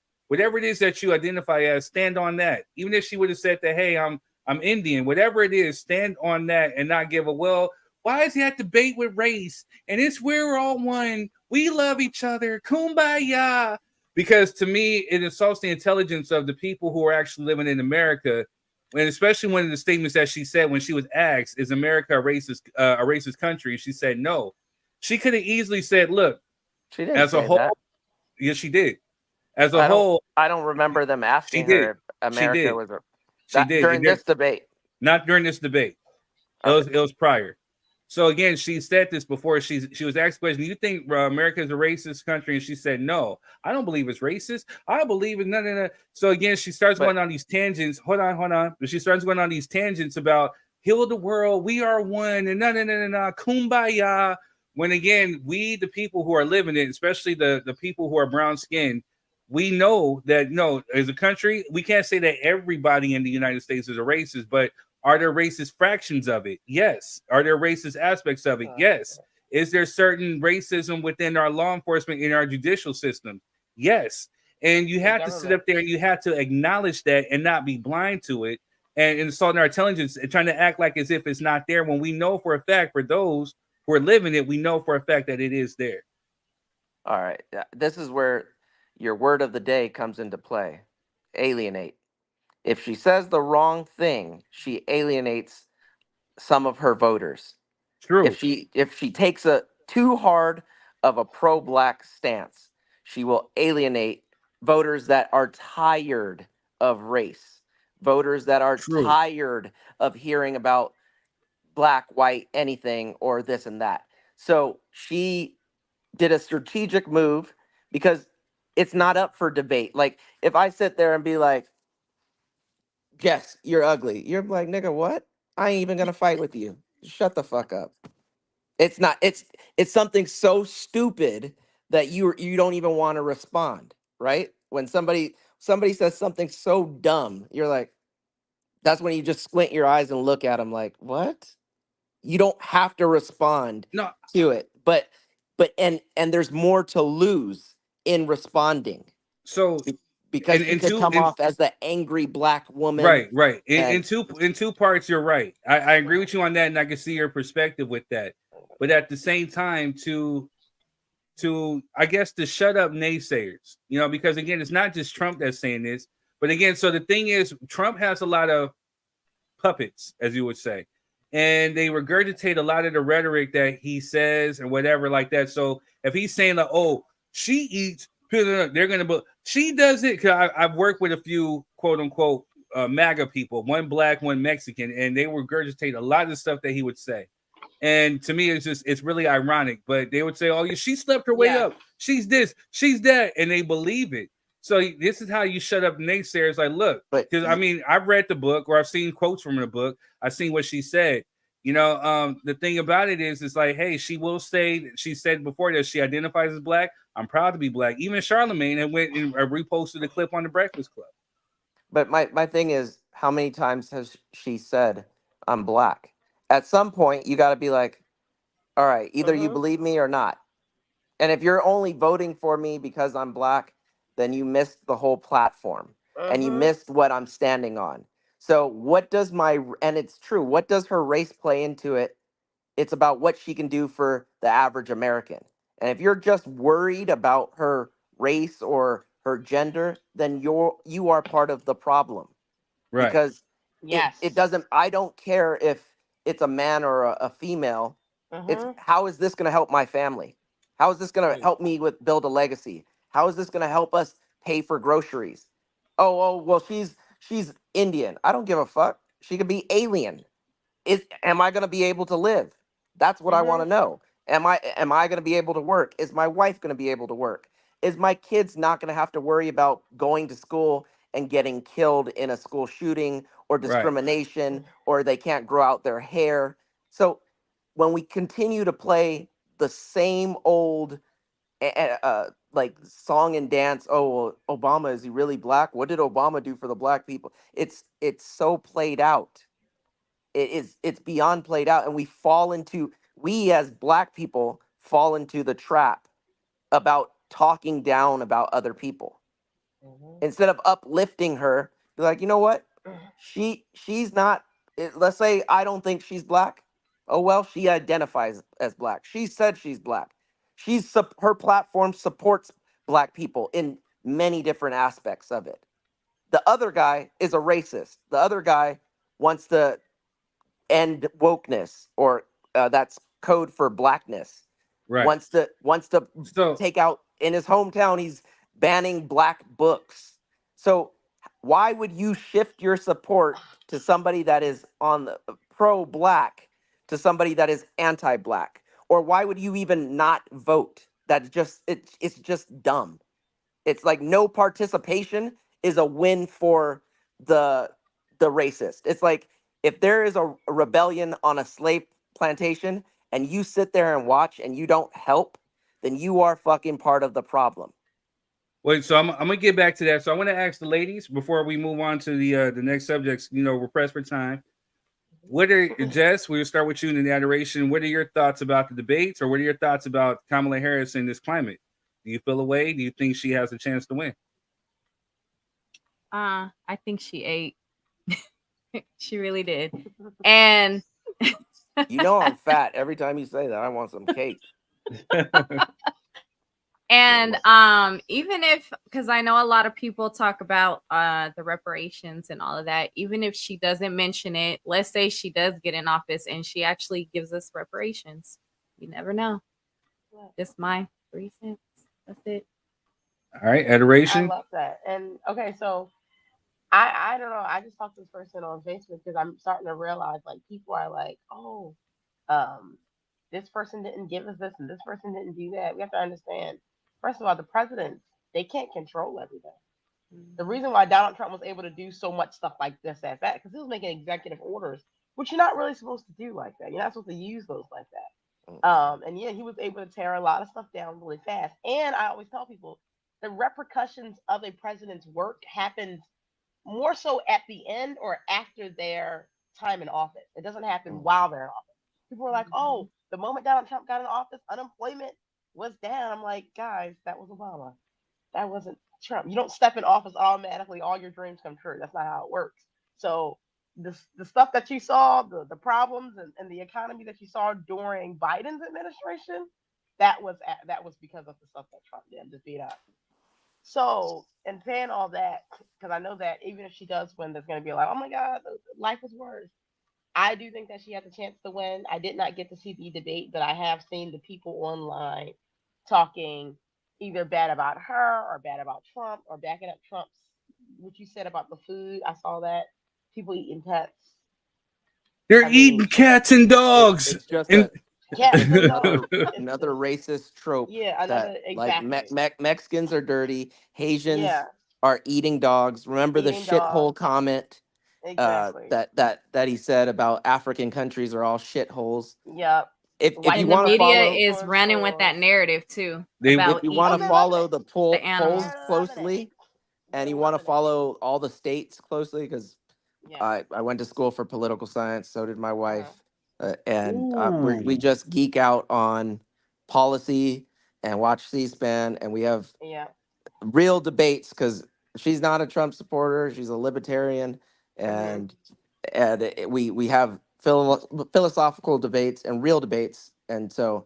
that you identify as, stand on that. Even if she would have said that, hey, I'm Indian, whatever it is, stand on that and not give a, well, why is he at debate with race? And it's we're all one. We love each other. Kumbaya. Because to me, it insults the intelligence of the people who are actually living in America. And especially one of the statements that she said when she was asked, is America a racist country? She said no. She could have easily said, look, she didn't as a whole, yes, she did. As a whole, I don't remember them asking her if America was during this debate. Not during this debate. It was prior. So again, she said this before. She was asked the question, do you think America is a racist country? And she said, no, I don't believe it's racist. I believe it's no. So again, she starts going on these tangents. Hold on. But she starts going on these tangents about heal the world. We are one and no. Kumbaya. When again, we, the people who are living it, especially the people who are brown skinned, we know that no, as a country, we can't say that everybody in the United States is a racist, but are there racist fractions of it? Yes. Are there racist aspects of it? Yes. Is there certain racism within our law enforcement, in our judicial system? Yes. And you have to sit up there and you have to acknowledge that and not be blind to it and insult our intelligence and trying to act like as if it's not there when we know for a fact, for those who are living it, we know for a fact that it is there. All right. This is where your word of the day comes into play. Alienate. If she says the wrong thing, she alienates some of her voters. True. If she takes a too hard of a pro-black stance, she will alienate voters that are tired of race, voters that are tired of hearing about black, white, anything, or this and that. So she did a strategic move because it's not up for debate. Like if I sit there and be like, Jess, you're ugly. You're like, nigga, what? I ain't even gonna fight with you. Shut the fuck up. It's not. It's something so stupid that you don't even want to respond, right? When somebody says something so dumb, you're like, that's when you just squint your eyes and look at them like, what? You don't have to respond to it, but there's more to lose in responding. So. Because you could come off as the angry black woman. Right. In two parts, you're right. I agree with you on that, and I can see your perspective with that. But at the same time, to I guess to shut up naysayers, you know, because again, it's not just Trump that's saying this. But again, so the thing is, Trump has a lot of puppets, as you would say, and they regurgitate a lot of the rhetoric that he says and whatever like that. So if he's saying like, oh, she eats. They're gonna, but she does it because I've worked with a few quote unquote MAGA people, one black, one Mexican, and they regurgitate a lot of the stuff that he would say. And to me, it's really ironic. But they would say, "Oh, she slept her way up. She's this, she's that," and they believe it. So this is how you shut up naysayers. Like, look, because I mean, I've read the book or I've seen quotes from the book. I've seen what she said. You know, the thing about it is, it's like, hey, she will say, she said before that she identifies as black. I'm proud to be black. Even Charlemagne had went and reposted a clip on the Breakfast Club. But my thing is, how many times has she said I'm black? At some point, you got to be like, all right, either you believe me or not. And if you're only voting for me because I'm black, then you missed the whole platform and you missed what I'm standing on. So what does and it's true, what does her race play into it? It's about what she can do for the average American. And if you're just worried about her race or her gender, then you are part of the problem. Right. Because Yes. it doesn't, I don't care if it's a man or a female. It's how is this going to help my family? How is this going to help me build a legacy? How is this going to help us pay for groceries? Oh, well, she's Indian. I don't give a fuck. She could be alien. Am I going to be able to live? That's what I want to know. Am I going to be able to work? Is my wife going to be able to work? Is my kids not going to have to worry about going to school and getting killed in a school shooting or discrimination, or they can't grow out their hair? So when we continue to play the same old like song and dance, oh, well, Obama, is he really black? What did Obama do for the black people? It's so played out. It's beyond played out, and we as black people fall into the trap about talking down about other people instead of uplifting her. Be like, you know what, she's not, let's say I don't think she's black. Oh well, she identifies as black. She said she's black. Her platform supports black people in many different aspects of it. The other guy is a racist. The other guy wants to end wokeness, or that's code for blackness. Right. Wants to take out, in his hometown, he's banning black books. So why would you shift your support to somebody that is on the pro-black to somebody that is anti-black? Or why would you even not vote? That's just it's just dumb. It's like no participation is a win for the racist. It's like if there is a rebellion on a slave plantation and you sit there and watch and you don't help, then you are fucking part of the problem. Wait, so I'm gonna get back to that. So I want to ask the ladies before we move on to the next subjects. You know, we're pressed for time. What are, Jess, we'll start with you in the adoration. What are your thoughts about the debates, or what are your thoughts about Kamala Harris in this climate? Do you feel away? Do you think she has a chance to win? I think she ate. She really did. And you know I'm fat. Every time you say that, I want some cake. And even if, because I know a lot of people talk about the reparations and all of that, even if she doesn't mention it, let's say she does get in office and she actually gives us reparations. You never know. Just my 3 cents. That's it. All right, adoration. I love that. And okay, so I don't know. I just talked to this person on Facebook because I'm starting to realize, like, people are like, oh, this person didn't give us this and this person didn't do that. We have to understand, first of all, the presidents, they can't control everything. The reason why Donald Trump was able to do so much stuff like this as that, because he was making executive orders, which you're not really supposed to do like that. You're not supposed to use those like that. And yeah, he was able to tear a lot of stuff down really fast. And I always tell people, the repercussions of a president's work happens more so at the end or after their time in office. It doesn't happen while they're in office. People are like, oh, the moment Donald Trump got in office, unemployment was down. I'm like, guys, that was Obama. That wasn't Trump. You don't step in office automatically, all your dreams come true. That's not how it works. So the stuff that you saw, the problems and the economy that you saw during Biden's administration, that was because of the stuff that Trump did. I'm just being honest. So, and saying all that, because I know that even if she does win, there's going to be like, oh my God, life was worse. I do think that she has a chance to win. I did not get to see the debate, but I have seen the people online talking either bad about her or bad about Trump or backing up Trump's, what you said about the food. I saw that. People eating pets. They're eating cats and dogs. It's just another racist trope. Yeah, another, that, exactly. Like Mexicans are dirty, Haitians are eating dogs. Remember the Eating dogs. shithole comment Exactly. that he said about African countries are all shitholes. Yep. If White you And the want to media follow, is running with that narrative too They if about you want to they're eating loving follow it. the the polls animals. They're loving it. closely, and They're you want to loving it. follow all the states closely, because Yeah. I went to school for political science. So did my wife, and we Ooh. just geek out on policy and watch C-SPAN, and we have Yeah. real debates because she's not a Trump supporter; she's a libertarian, and we have philosophical debates and real debates, and so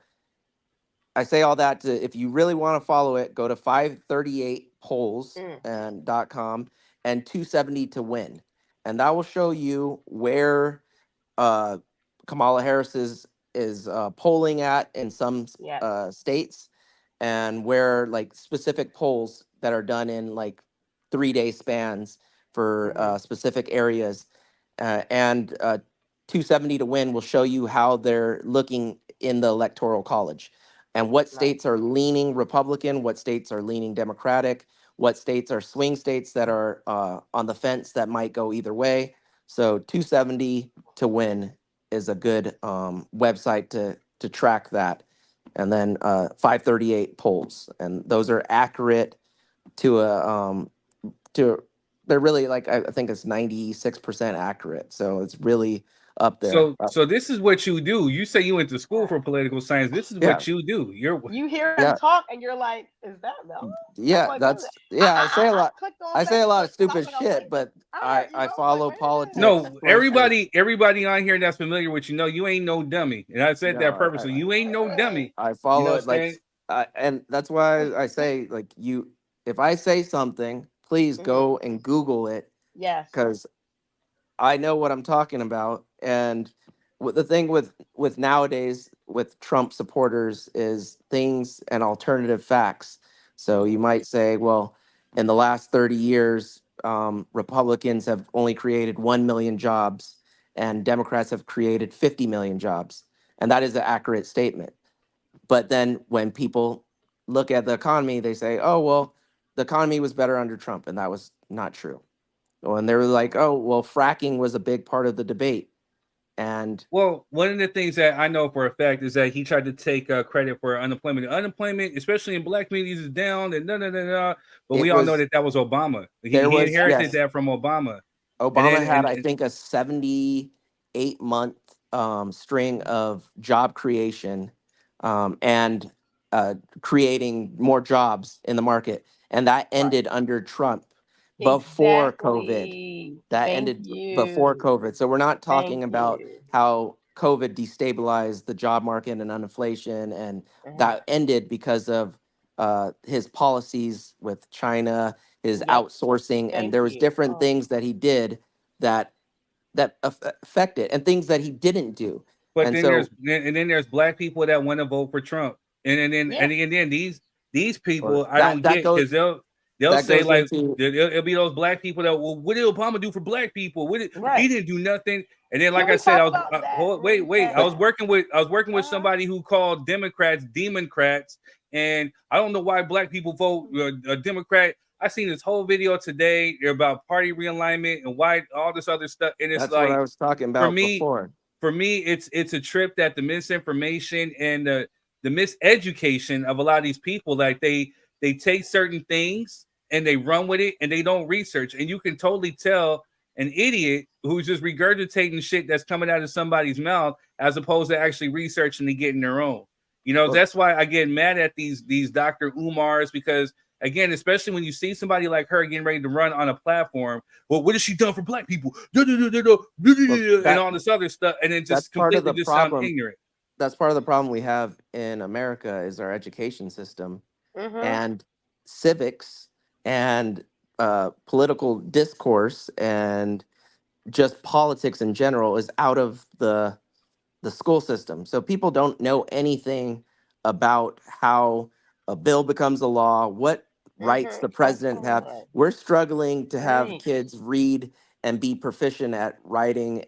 I say all that to, if you really want to follow it, go to 538polls Mm. and .com and 270 to win, and that will show you where uh, Kamala Harris is polling at in some Yeah. states, and where like specific polls that are done in like 3-day spans for specific areas, and 270 to win will show you how they're looking in the electoral college, and what Nice. states are leaning Republican, what states are leaning Democratic, what states are swing states that are on the fence that might go either way. So 270 to win is a good website to track that. And then 538 polls, and those are accurate to they're really like, I think it's 96% accurate. So it's really up there. So this is what you do. You say you went to school for political science. This is Yeah. what you do. You hear Yeah. him talk and you're like, is that Mel? Yeah, Like, what is that's it? yeah. I say a lot. clicked on I say a lot of Facebook, and I was stupid like, I was like, shit, but all right, I was follow like, wait a minute. politics. No, everybody on here that's familiar with you ain't no dummy. And I said that No, purposely. You ain't no dummy. I You know follow what it I'm like, saying? and that's why I say like you. If I say something, please go and Google it, Yes. because I know what I'm talking about. And the thing with nowadays with Trump supporters is things and alternative facts. So you might say, well, in the last 30 years, Republicans have only created 1 million jobs, and Democrats have created 50 million jobs, and that is an accurate statement. But then when people look at the economy, they say, oh well, the economy was better under Trump, and that was not true. And they were like, oh, well, fracking was a big part of the debate. And Well, one of the things that I know for a fact is that he tried to take credit for unemployment. Unemployment, especially in black communities, is down and But it we all know was, that was Obama. He there was, inherited yes, that from Obama. Obama had, I think, a 78-month string of job creation, and creating more jobs in the market. And that ended under Trump before COVID. Exactly. That Thank ended before you. COVID. So we're not talking Thank about you. how COVID destabilized the job market and inflation, and that ended because of his policies with China, his Yep. outsourcing, and Thank there was you. different Oh. things that he did that affected, and things that he didn't do. But And then so, there's black people that want to vote for Trump, and then these people I don't that get, goes because they'll that say goes like into it'll be those black people that, well, what did Obama do for black people? Right. He didn't do nothing. And then, Can like I we said, talk I was about that wait, really I fast? was working with somebody who called Democrats Democrats, and I don't know why black people vote a Democrat. I seen this whole video today about party realignment and why all this other stuff, and it's that's what I like, was talking for about me, before. it's a trip that the misinformation and the miseducation of a lot of these people, like they take certain things and they run with it and they don't research, and you can totally tell an idiot who's just regurgitating shit that's coming out of somebody's mouth as opposed to actually researching and getting their own. Well, That's why I get mad at these Dr. Umars, because again, especially when you see somebody like her getting ready to run on a platform, well, what has she done for black people? And all this other stuff, and then that's just part of completely the just sound problem. ignorant. That's part of the problem we have in America is our education system, and civics, and political discourse, and just politics in general is out of the school system. So people don't know anything about how a bill becomes a law, what rights the president have. We're struggling to have kids read and be proficient at writing,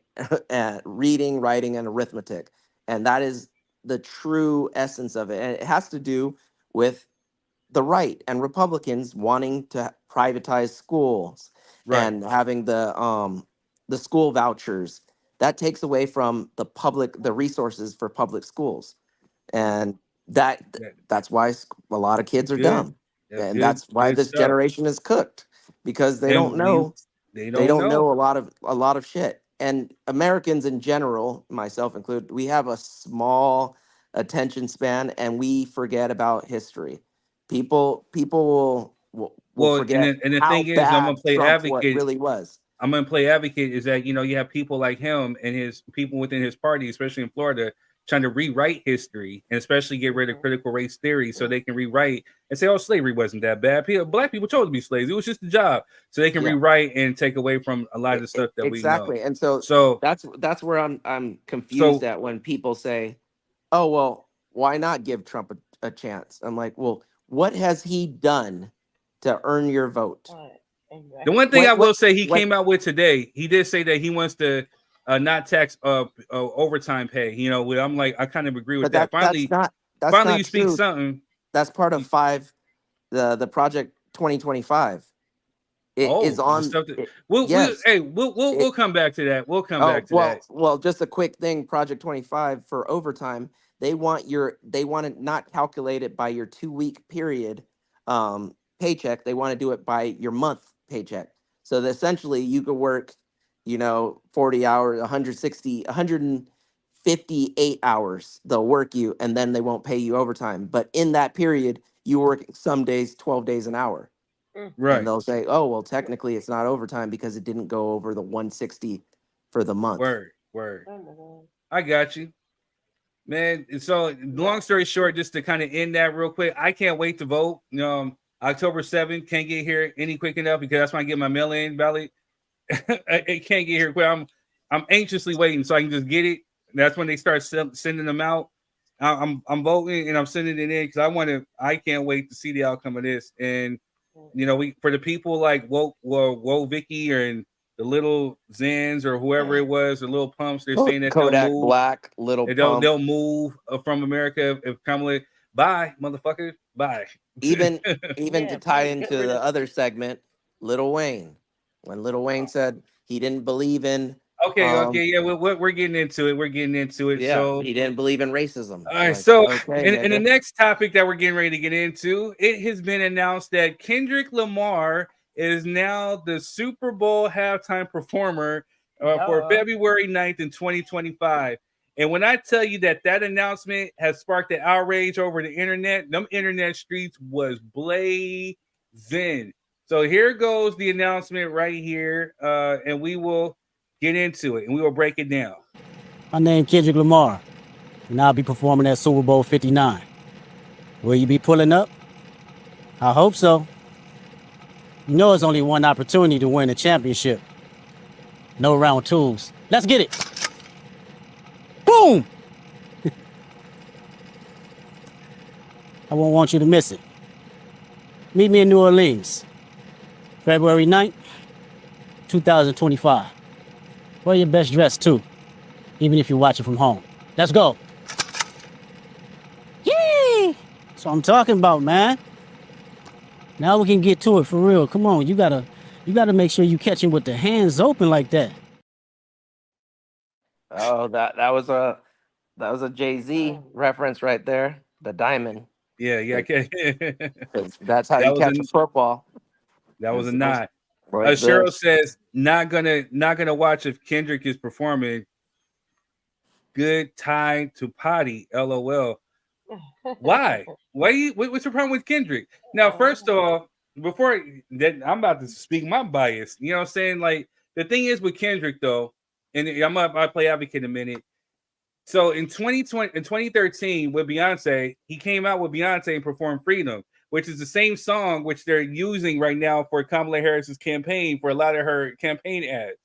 at reading, writing, and arithmetic. And that is the true essence of it. And it has to do with the right and Republicans wanting to privatize schools and having the school vouchers. That takes away from the resources for public schools, and that's why a lot of kids are dumb, and that's why this generation is cooked, because they don't know. They don't know a lot of shit. And Americans in general, myself included, we have a small attention span, and we forget about history. People will forget and the how thing is, I'm bad gonna play Trump what advocate. really was. I'm gonna play advocate is that you have people like him and his people within his party, especially in Florida, trying to rewrite history and especially get rid of critical race theory so they can rewrite and say, oh, slavery wasn't that bad. Black people chose to be slaves. It was just a job. So they can rewrite and take away from a lot of the stuff that we know. Exactly. And so that's where I'm confused at when people say, oh, well, why not give Trump a chance? I'm like, well, what has he done to earn your vote? Exactly. The one thing I will say he came out with today, he did say that he wants to not tax overtime pay. I'm like, I kind of agree with that. Finally, that's finally not you speak true. something. That's part of the Project 2025. Is on. We'll come back to that. We'll come back to that. Well, just a quick thing. Project 25 for overtime. They want to not calculate it by your 2-week period paycheck. They want to do it by your month paycheck. So that essentially you could work, 40 hours, 158 hours. They'll work you, and then they won't pay you overtime. But in that period, you work some days 12 days an hour. Right. And they'll say, oh, well, technically it's not overtime because it didn't go over the 160 for the month. Word. I got you, man. So long story short, just to kind of end that real quick, I can't wait to vote. October 7th, can't get here any quick enough because that's when I get my mail-in ballot. I can't get here quick. I'm anxiously waiting so I can just get it. That's when they start sending them out. I'm voting and I'm sending it in because I can't wait to see the outcome of this. And for the people like Whoa Vicky and the little Zans or whoever it was, the little pumps, they're saying that Kodak they'll move. Black, little pump. They'll move from America if Kamala. Bye, motherfucker. Bye. Even to tie into the other segment, Lil Wayne. When Lil Wayne said he didn't believe in. Okay, yeah, we're getting into it. Yeah, so he didn't believe in racism. All right, and the next topic that we're getting ready to get into, it has been announced that Kendrick Lamar is now the Super Bowl halftime performer for February 9th in 2025. And when I tell you that announcement has sparked the outrage over the internet, them internet streets was blazing. So here goes the announcement right here, and we will get into it, and we will break it down. My name is Kendrick Lamar, and I'll be performing at Super Bowl 59. Will you be pulling up? I hope so. You know it's only one opportunity to win a championship. No round twos. Let's get it. Boom! I won't want you to miss it. Meet me in New Orleans, February 9th, 2025. Wear your best dress, too, even if you're watching from home. Let's go. Yay! That's what I'm talking about, man. Now we can get to it for real. Come on, you gotta make sure you catch him with the hands open like that. Oh, that was a Jay-Z reference right there. The diamond. Yeah. That's how you catch a football. That was a nod. Cheryl says not gonna watch if Kendrick is performing. Good time to potty. LOL. Why? What's the problem with Kendrick? Now, first of all, before that, I'm about to speak my bias. You know what I'm saying? Like the thing is with Kendrick though, and I'll play advocate in a minute. So in 2013 with Beyonce, he came out with Beyonce and performed Freedom, which is the same song which they're using right now for Kamala Harris's campaign for a lot of her campaign ads.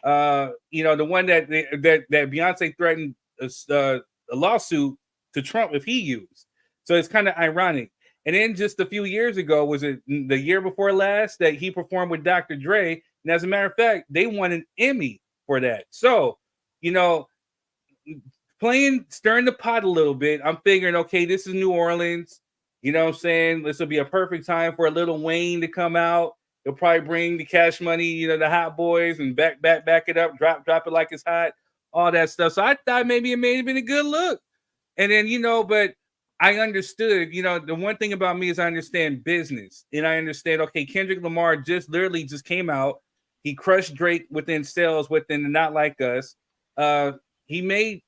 The one that Beyonce threatened a lawsuit to Trump if he used. So it's kind of ironic. And then just a few years ago, was it the year before last, that he performed with Dr. Dre? And as a matter of fact, they won an Emmy for that. So, stirring the pot a little bit, I'm figuring, okay, this is New Orleans. You know what I'm saying? This will be a perfect time for a Lil Wayne to come out. He'll probably bring the Cash Money, you know, the Hot Boys, and back it up, drop it like it's hot, all that stuff. So I thought maybe it may have been a good look. And then, you know, but I understood, you know, the one thing about me is I understand business. And I understand, okay, Kendrick Lamar literally came out. He crushed Drake within sales within the Not Like Us. He's winning.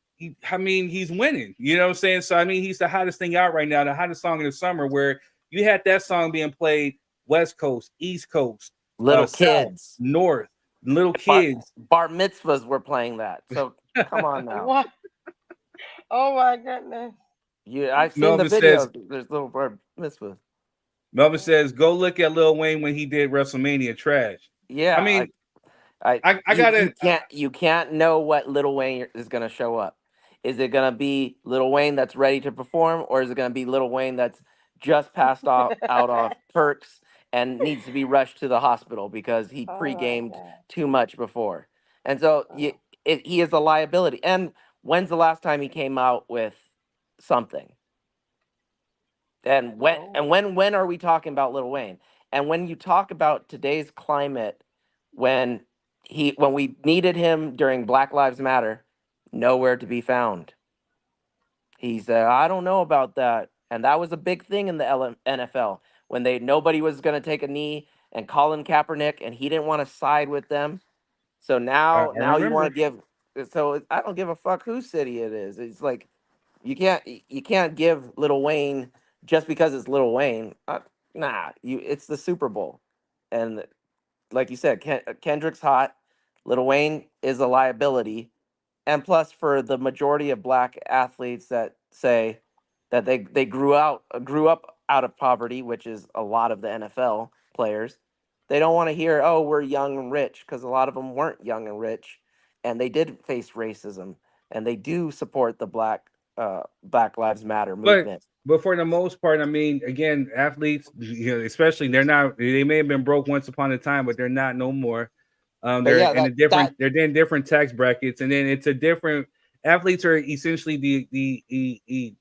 You know what I'm saying? So, I mean, he's the hottest thing out right now, the hottest song in the summer, where you had that song being played West Coast, East Coast, Little South, kids, North, little kids. Bar mitzvahs were playing that. So come on now. What? Oh my goodness. I've seen Melvin the video. says- There's little bar mitzvahs. Melvin says, go look at Lil Wayne when he did WrestleMania trash. Yeah. I mean, you can't know what Lil Wayne is gonna show up. Is it gonna be Lil Wayne that's ready to perform, or is it gonna be Lil Wayne that's just passed out off perks and needs to be rushed to the hospital because he pre-gamed too much before? And so he is a liability. And when's the last time he came out with something? And when are we talking about Lil Wayne? And when you talk about today's climate, when we needed him during Black Lives Matter, nowhere to be found. He said, I don't know about that. And that was a big thing in the NFL when nobody was going to take a knee, and Colin Kaepernick, and he didn't want to side with them. So now you want to give. So I don't give a fuck whose city it is. It's like you can't give Lil Wayne just because it's Lil Wayne. It's the Super Bowl, and like you said, Kendrick's hot. Lil Wayne is a liability. And plus, for the majority of black athletes that say that they grew up out of poverty, which is a lot of the NFL players, they don't want to hear, oh, we're young and rich, because a lot of them weren't young and rich, and they did face racism, and they do support the Black Lives Matter movement. But for the most part, I mean, again, athletes, you know, especially they may have been broke once upon a time, but they're not no more. They're in different tax brackets, and then it's a different. Athletes are essentially the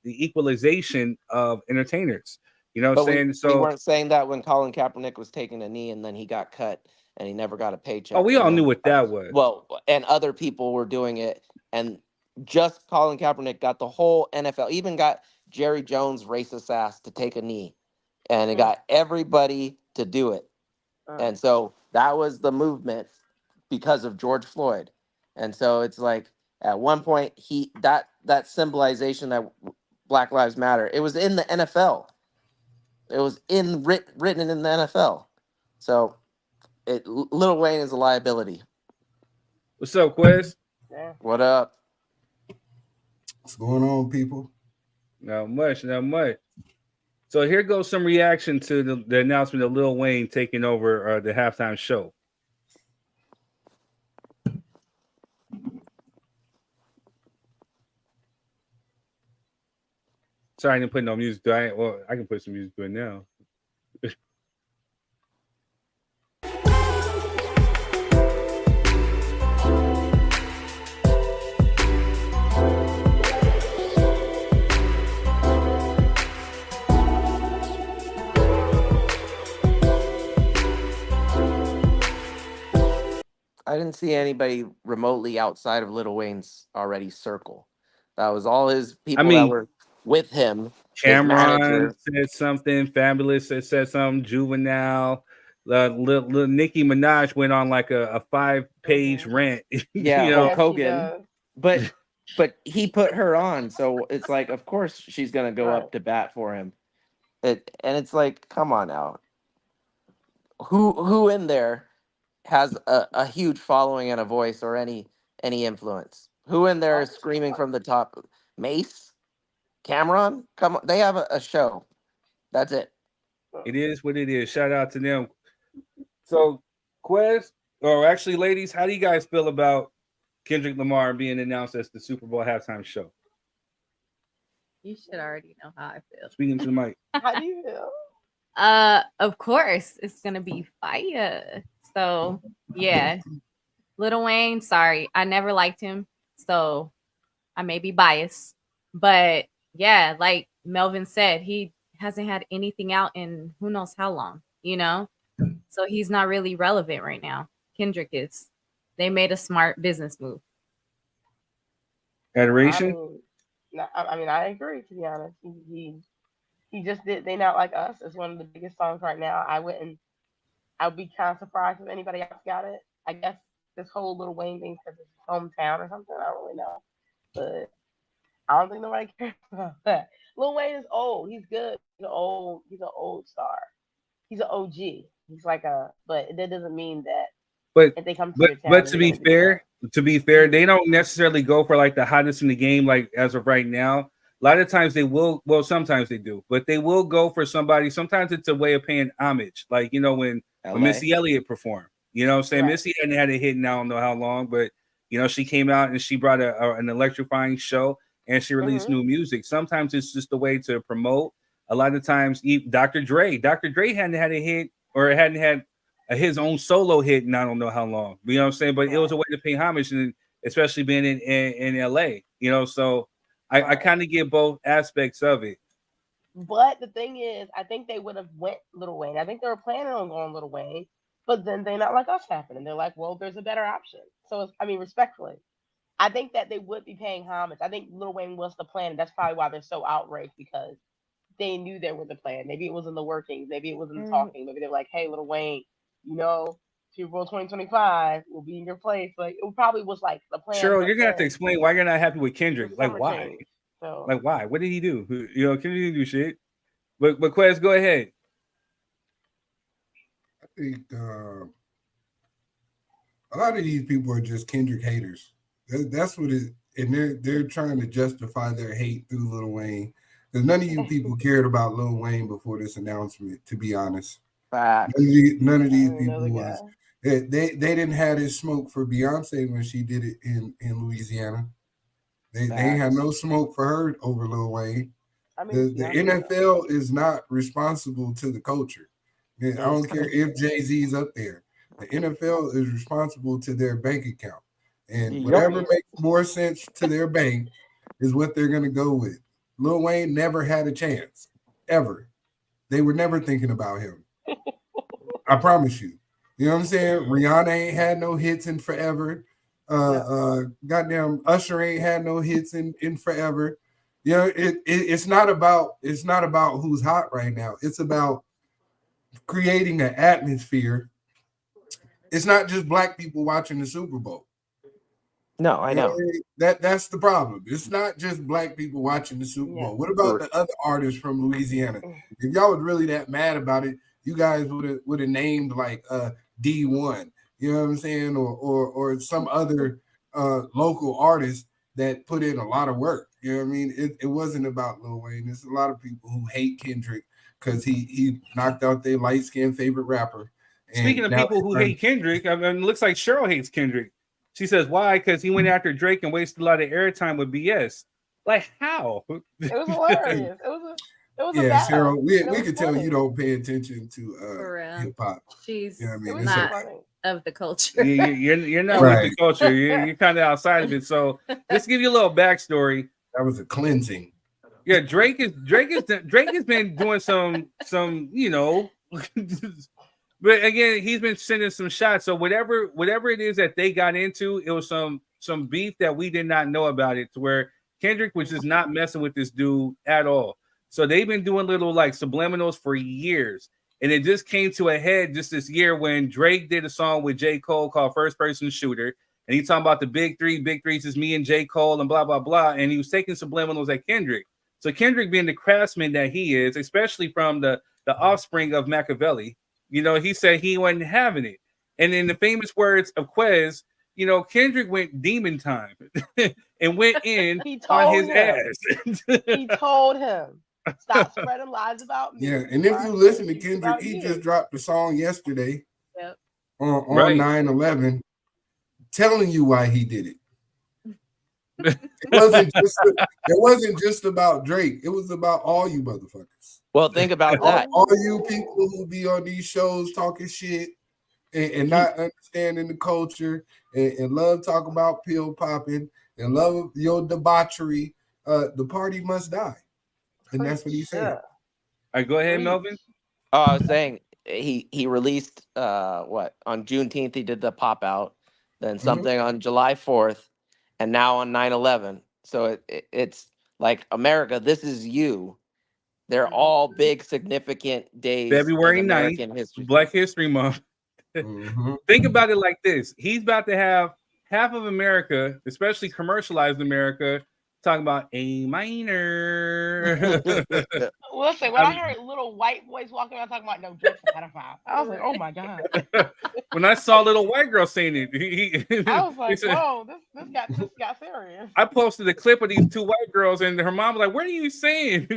equalization of entertainers. You know what I'm saying? We weren't saying that when Colin Kaepernick was taking a knee and then he got cut and he never got a paycheck. Oh, we all knew what that was. Well, and other people were doing it, and just Colin Kaepernick got the whole NFL, even got Jerry Jones' racist ass to take a knee, and it got everybody to do it. And so that was the movement because of George Floyd. And so it's like at one point that symbolization that Black Lives Matter, it was in the NFL. It was written in the NFL. So Lil Wayne is a liability. What's up, Quest? What up? What's going on, people? Not much. So here goes some reaction to the announcement of Lil Wayne taking over the halftime show. Sorry, I didn't put no music to it. Well, I can put some music to it now. I didn't see anybody remotely outside of Lil Wayne's already circle. That was all his people that were with him. Cameron said something. Fabulous said something. Juvenile. Little Nicki Minaj went on like a 5-page rant. Yeah, you know? Hulk Hogan. But he put her on, so it's like, of course she's gonna go up to bat for him. And it's like, come on now. Who in there has a huge following and a voice or any influence? Who in there is screaming from the top? Mace? Cameron? Come on, they have a show. That's it. It is what it is. Shout out to them. So, Quest, or actually, ladies, how do you guys feel about Kendrick Lamar being announced as the Super Bowl halftime show? You should already know how I feel. Speaking to the mic. How do you feel? Of course, it's gonna be fire. So yeah, Lil Wayne. Sorry, I never liked him, so I may be biased, but yeah, like Melvin said, he hasn't had anything out in who knows how long, you know? So he's not really relevant right now. Kendrick is. They made a smart business move. Adoration. I mean, I agree. To be honest, he just did. They Not Like Us is one of the biggest songs right now. I would be kind of surprised if anybody else got it. I guess this whole Lil Wayne thing because it's his hometown or something. I don't really know, but I don't think nobody cares about that. Lil Wayne is old. He's good. He's an old star. He's an OG. He's like but that doesn't mean that But if they come to your town, but to be fair, Mhm. they don't necessarily go for like the hottest in the game. Like as of right now, a lot of times they will. Well, sometimes they do, but they will go for somebody. Sometimes it's a way of paying homage. Like when Missy Elliott performed. You know what I'm saying? Right. Missy hadn't had a hit in I don't know how long, but she came out and she brought an electrifying show and she released new music. Sometimes it's just a way to promote. A lot of times, Dr. Dre hadn't had a hit or hadn't had his own solo hit in I don't know how long. You know what I'm saying? But it was a way to pay homage, and especially being in LA. So I kind of get both aspects of it. But the thing is, I think they would have went Lil Wayne. I think they were planning on going Lil Wayne, but then They Not Like Us happened, and they're like, well, there's a better option. So respectfully, I think that they would be paying homage. I think Lil Wayne was the plan, and that's probably why they're so outraged, because they knew they were the plan. Maybe it was in the workings. Maybe it was in the talking. Maybe they're like, hey, Lil Wayne, Super Bowl 2025 will be in your place. Like, it probably was like the plan. Cheryl, you're gonna have to explain why you're not happy with Kendrick. Like, why? Change, so. Like, why? What did he do? Kendrick didn't do shit. But Quez, go ahead. I think a lot of these people are just Kendrick haters. That's what it. And they're trying to justify their hate through Lil Wayne. Because none of you people cared about Lil Wayne before this announcement, to be honest. None of these people was. They didn't have this smoke for Beyonce when she did it in Louisiana. They had no smoke for her over Lil Wayne. The NFL is not responsible to the culture. I don't care if Jay-Z's up there. The NFL is responsible to their bank account. And whatever makes more sense to their bank is what they're going to go with. Lil Wayne never had a chance, ever. They were never thinking about him. I promise you. You know what I'm saying? Rihanna ain't had no hits in forever. Goddamn Usher ain't had no hits in forever. It's not about who's hot right now. It's about creating an atmosphere. It's not just black people watching the Super Bowl. No, I know. That's the problem. It's not just black people watching the Super Bowl. What about the other artists from Louisiana? If y'all was really that mad about it, you guys would have named like D1. You know what I'm saying? Or some other local artist that put in a lot of work. You know what I mean? It wasn't about Lil Wayne. There's a lot of people who hate Kendrick because he knocked out their light-skinned favorite rapper. Speaking of people who hate Kendrick, I mean, it looks like Cheryl hates Kendrick. She says, why? Because he went after Drake and wasted a lot of airtime with BS. Like, how? It was hilarious. It was yeah, Cheryl, we could tell you don't pay attention to hip-hop. She's not of the culture. You're not with the culture. You're kind of outside of it. So just give you a little backstory. That was a cleansing. Yeah, Drake has been doing some but again, he's been sending some shots. So whatever it is that they got into, it was some beef that we did not know about it, to where Kendrick was just not messing with this dude at all. So they've been doing little like subliminals for years. And it just came to a head just this year when Drake did a song with J. Cole called First Person Shooter. And he talking about the big three. Big threes is me and J. Cole and blah, blah, blah. And he was taking subliminals at Kendrick. So Kendrick, being the craftsman that he is, especially from the offspring of Machiavelli, he said he wasn't having it. And in the famous words of Quez, Kendrick went demon time and went in on his ass. He told him, stop spreading lies about me. Yeah, and if you listen to Kendrick, he just dropped the song yesterday on 9/11, telling you why he did it. It wasn't just about Drake. It was about all you motherfuckers. Well, think about that. All you people who be on these shows talking shit and not understanding the culture and love talking about pill popping and love your debauchery. The party must die. And that's what he said. right, go ahead, Melvin. Oh, I was saying he released what on Juneteenth he did the pop out, then something on July 4th, and now on 9/11. So it's like America. This is you. They're all big significant days February in 9th, American history. Black History Month. Think about it like this. He's about to have half of America, especially commercialized America, talking about A minor. Listen, when I heard little white boys walking around talking about no Drake's a pedophile, I was like, oh my God. When I saw a little white girl saying it, I was like, said, whoa, this got serious. I posted a clip of these two white girls, and her mom was like, "What are you saying?"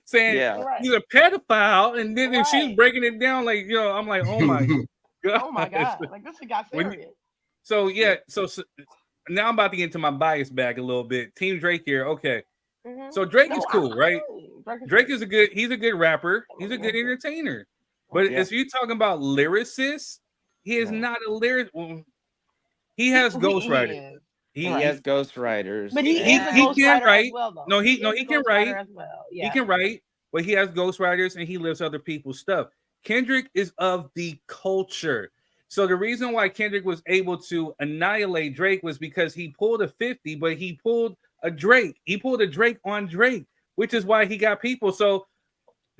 saying he's a pedophile, and then she's breaking it down like, I'm like, oh my God. Oh my God, like this got serious. So now I'm about to get into my bias bag a little bit. Team Drake here, okay. So Drake is cool, right? Drake is he's a good rapper. He's a good entertainer. But if you're talking about lyricists, he is not a lyricist. Well, he has ghostwriters. He has ghostwriters. But he can write. As well, though. No, he can write. As well. Yeah. He can write, but he has ghostwriters and he lives other people's stuff. Kendrick is of the culture. So the reason why Kendrick was able to annihilate Drake was because he pulled a 50, but he pulled a Drake. He pulled a Drake on Drake, which is why he got people. So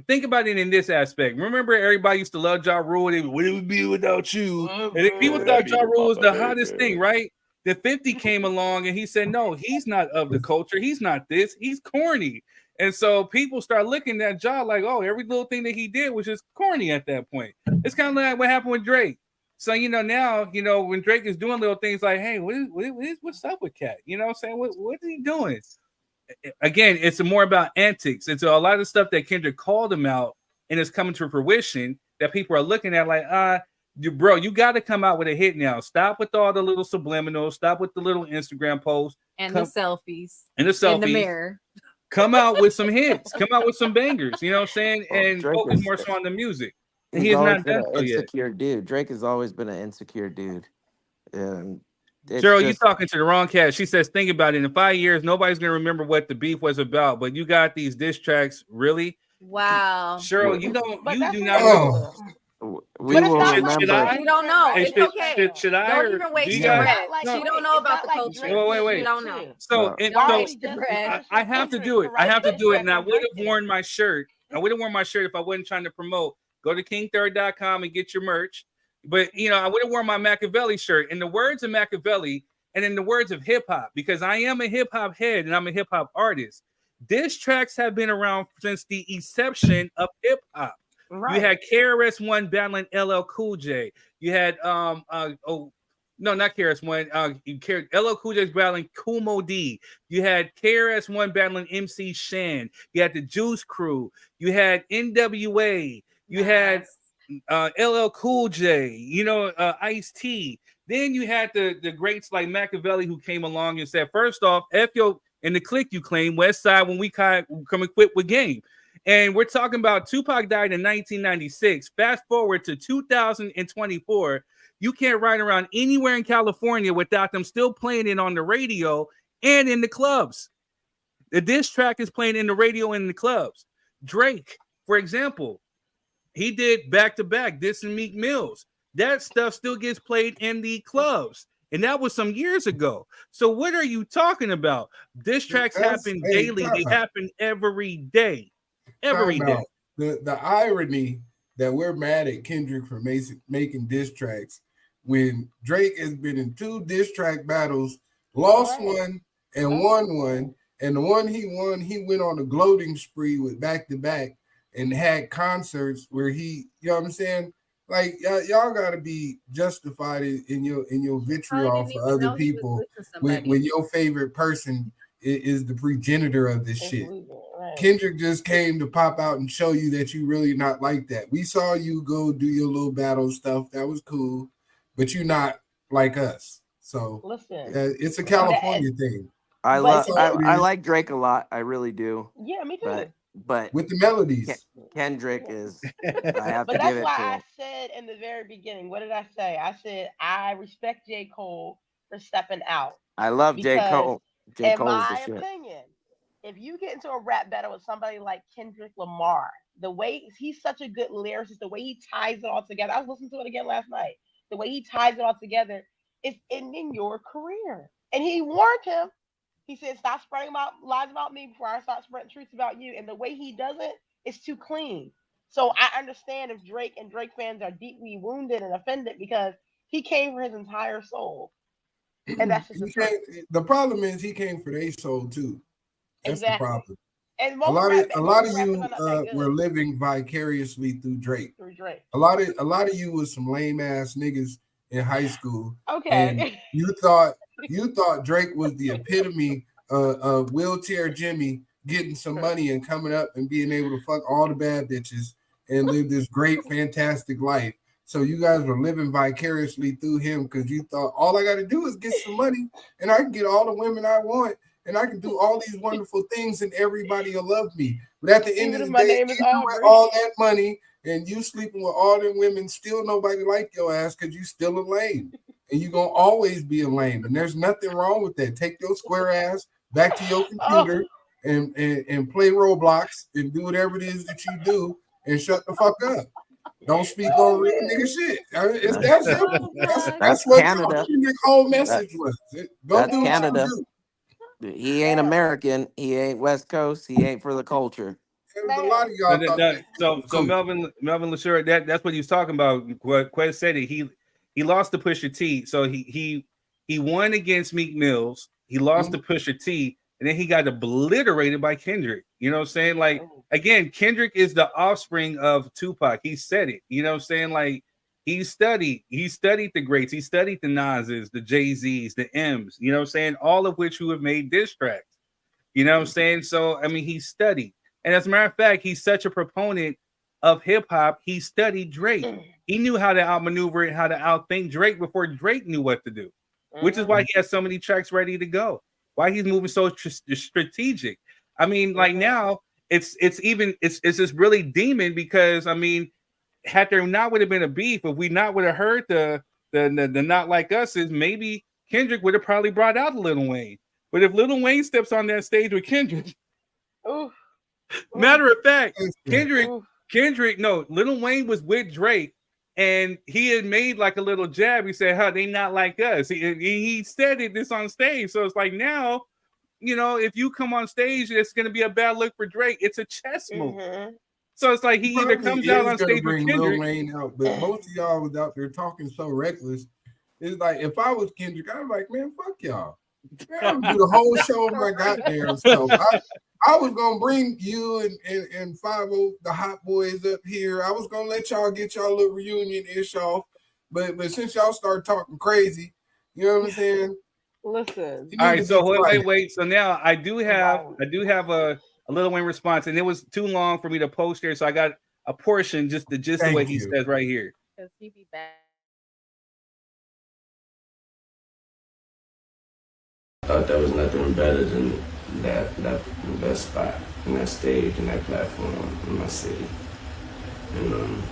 think about it in this aspect. Remember, everybody used to love Ja Rule. What it would be without you? And people thought Ja Rule was the hottest thing, right? The 50 came along and he said, no, he's not of the culture. He's not this. He's corny. And so people start looking at Ja like, oh, every little thing that he did was just corny at that point. It's kind of like what happened with Drake. So, now, when Drake is doing little things like, hey, what's up with Cat? You know what I'm saying? What is he doing? Again, it's more about antics. And so a lot of stuff that Kendrick called him out and it's coming to fruition that people are looking at like, bro, you got to come out with a hit now. Stop with all the little subliminals. Stop with the little Instagram posts. And the selfies. And the selfies. In the mirror. Come out with some hits. Come out with some bangers. You know what I'm saying? And focus more so on the music. He is not done so yet. Insecure dude. Drake has always been an insecure dude. And Cheryl, you're talking to the wrong cat. She says, think about it. In 5 years, nobody's going to remember what the beef was about. But you got these diss tracks. Really? Wow. Cheryl, you do not. We will remember. You don't know. Hey, It's okay. Should I? Don't even waste your breath. She don't know about the culture. Wait. You don't know. So I have to do it. I have to do it. And I would have worn my shirt. I would have worn my shirt if I wasn't trying to promote. Go to king3rd.com and get your merch. But, I would have worn my Machiavelli shirt. In the words of Machiavelli and in the words of hip hop, because I am a hip hop head and I'm a hip hop artist, diss tracks have been around since the inception of hip hop. Right. You had KRS-One battling LL Cool J. You had not KRS-One. LL Cool J's battling Kool Moe Dee. You had KRS-One battling MC Shan. You had the Juice Crew. You had NWA. You had LL Cool J. Ice-T. Then you had the greats like Machiavelli who came along and said, first off, F yo and the clique you claim, West Side, when we come equipped with game. And we're talking about Tupac died in 1996. Fast forward to 2024. You can't ride around anywhere in California without them still playing it on the radio and in the clubs. The diss track is playing in the radio and in the clubs. Drake, for example, he did back-to-back dissing Meek Mills. That stuff still gets played in the clubs. And that was some years ago. So what are you talking about? Diss tracks happen daily. They happen every day. Every day. The irony that we're mad at Kendrick for making diss tracks when Drake has been in 2 diss track battles, lost one and won one, and the one he won, he went on a gloating spree with back-to-back and had concerts where he, you know what I'm saying? Like y'all gotta be justified in your vitriol for other people when your favorite person is the progenitor of this shit. Right. Kendrick just came to pop out and show you that you really not like that. We saw you go do your little battle stuff. That was cool, but you're not like us. So listen, it's a California thing. I like Drake a lot. I really do. Yeah, me too. But with the melodies, Kendrick is. I have to give it to him. But that's why I said in the very beginning. What did I say? I said I respect J. Cole for stepping out. I love J. Cole. In my opinion, if you get into a rap battle with somebody like Kendrick Lamar, the way he's such a good lyricist, the way he ties it all together. I was listening to it again last night. The way he ties it all together is ending your career. And he warned him. He said, "Stop spreading lies about me before I start spreading truths about you." And the way he does it is too clean. So I understand if Drake and Drake fans are deeply wounded and offended because he came for his entire soul, and that's just the truth. The problem is he came for their soul too. That's Exactly. the problem. And A lot of you were living vicariously through Drake. A lot of you was some lame ass niggas in high school. Okay. And you thought Drake was the epitome of wheelchair Jimmy getting some money and coming up and being able to fuck all the bad bitches and live this great, fantastic life. So you guys were living vicariously through him because you thought all I got to do is get some money and I can get all the women I want and I can do all these wonderful things and everybody will love me. But at the end of the day, even with all that money and you sleeping with all them women, still nobody like your ass because you still a lame. And you're going to always be a lame. And there's nothing wrong with that. Take your square ass back to your computer and play Roblox and do whatever it is that you do and shut the fuck up. Don't speak on real nigga shit. I mean, it's that simple. That's what Canada. Your whole message was. That's Canada. He ain't American. He ain't West Coast. He ain't for the culture. A lot of y'all so Melvin LaSure, that's what he was talking about. Quest said it. He lost to Pusha T. So he won against Meek Mills. He lost to Pusha T. And then he got obliterated by Kendrick. You know what I'm saying? Like, again, Kendrick is the offspring of Tupac. He said it. You know what I'm saying? Like, he studied the greats. He studied the Nas's, the Jay-Z's, the M's. You know what I'm saying? All of which who have made diss tracks. You know what I'm saying? So, I mean, he studied. And as a matter of fact, he's such a proponent of hip-hop. He studied Drake. He knew how to outmaneuver it, how to outthink Drake before Drake knew what to do, which is why he has so many tracks ready to go. Why he's moving so strategic. I mean, like now it's just really demon because I mean, had there not would have been a beef, if we not would have heard the not like us, is maybe Kendrick would have probably brought out Lil Wayne. But if Lil Wayne steps on that stage with Kendrick, matter of fact, Lil Wayne was with Drake. And he had made like a little jab. He said, "Huh, they not like us." He said this on stage. So it's like now, you know, if you come on stage, it's going to be a bad look for Drake. It's a chess move. So it's like he either comes out on stage with Kendrick. Lil Wayne out, but most of y'all was out there talking so reckless. It's like if I was Kendrick, I was like, man, fuck y'all. Man, I'm gonna do the whole show of my goddamn self. I was gonna bring you and 50 the hot boys up here. I was gonna let y'all get y'all little reunion ish off, but since y'all start talking crazy, you know what I'm saying? Listen. All right, so wait. So now I do have a Lil Wayne response, and it was too long for me to post there, so I got a portion just the way he says right here. Because he be back. Thought there was nothing better than that best spot and that stage and that platform in my city. And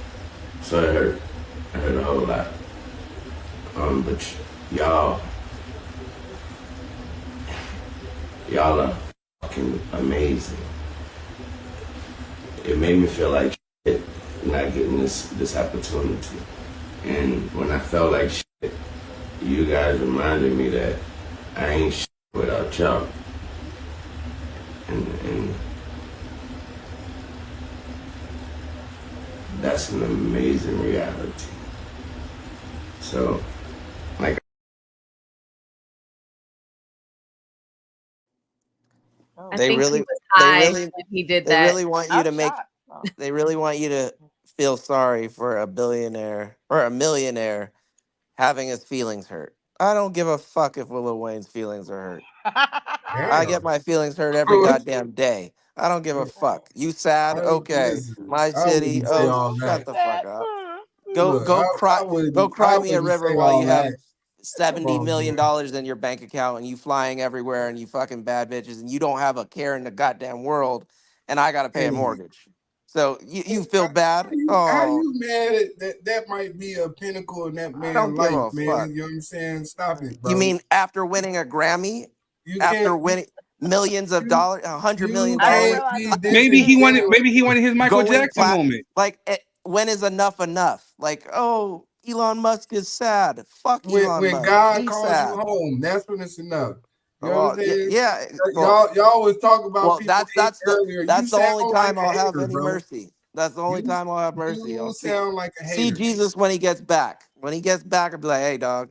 so it hurt a whole lot. But y'all are fucking amazing. It made me feel like shit not getting this opportunity. And when I felt like shit, you guys reminded me that I ain't shit without y'all. And that's an amazing reality. So, like, they really want you to make. They really want you to feel sorry for a billionaire or a millionaire having his feelings hurt. I don't give a fuck if Lil Wayne's feelings are hurt. I get my feelings hurt every goddamn day. I don't give a fuck. You sad? Okay. My city. Oh, shut the fuck up. Go cry me a river while you have $70 million in your bank account and you flying everywhere and you fucking bad bitches and you don't have a care in the goddamn world and I gotta pay a mortgage. So you feel bad? How you mad at that might be a pinnacle in that man's life, man? You know what I'm saying? Stop it, bro. You mean after winning a Grammy? After winning millions of dollars, $100 million. Maybe he wanted his Michael Jackson moment. Like, when is enough enough? Like, oh, Elon Musk is sad. Fuck Elon When Musk. God He's calls sad. you home, that's when it's enough. You know Well, what I'm saying? yeah. Y'all always talk about people earlier. That's You the only sound time like a I'll have hater, any bro. mercy. That's the only time I'll have mercy. You I'll sound like a see hater. Jesus when he gets back. When he gets back, I'll be like, hey, dog,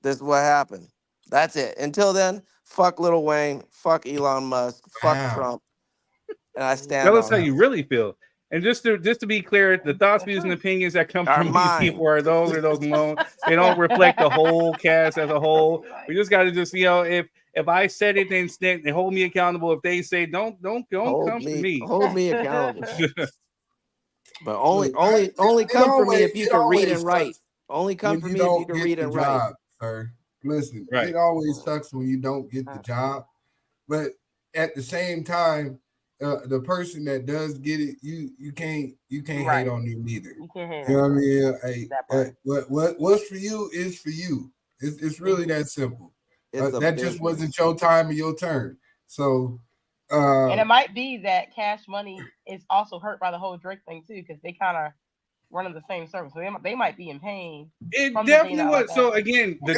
this is what happened. That's it. Until then, fuck Lil Wayne, fuck Elon Musk, fuck Trump. And I stand Tell us on how that. you really feel. And just to be clear, the thoughts, views, and opinions that come Are from these mine. people are those alone. They don't reflect the whole cast as a whole. We just got to just, if I said it, then they hold me accountable. If they say don't come for me. Hold me accountable. But only come for me if you can read and write. Only come for me if you can read and write. Sir. Listen, right. It always sucks when you don't get the job, but at the same time, the person that does get it, you can't hate on them either. You know what I mean? Hey, what's for you is for you. It's really that simple. That just wasn't your time or your turn. So, and it might be that Cash Money is also hurt by the whole Drake thing too, because they kind of running the same service. So they might be in pain. It definitely was. So again, the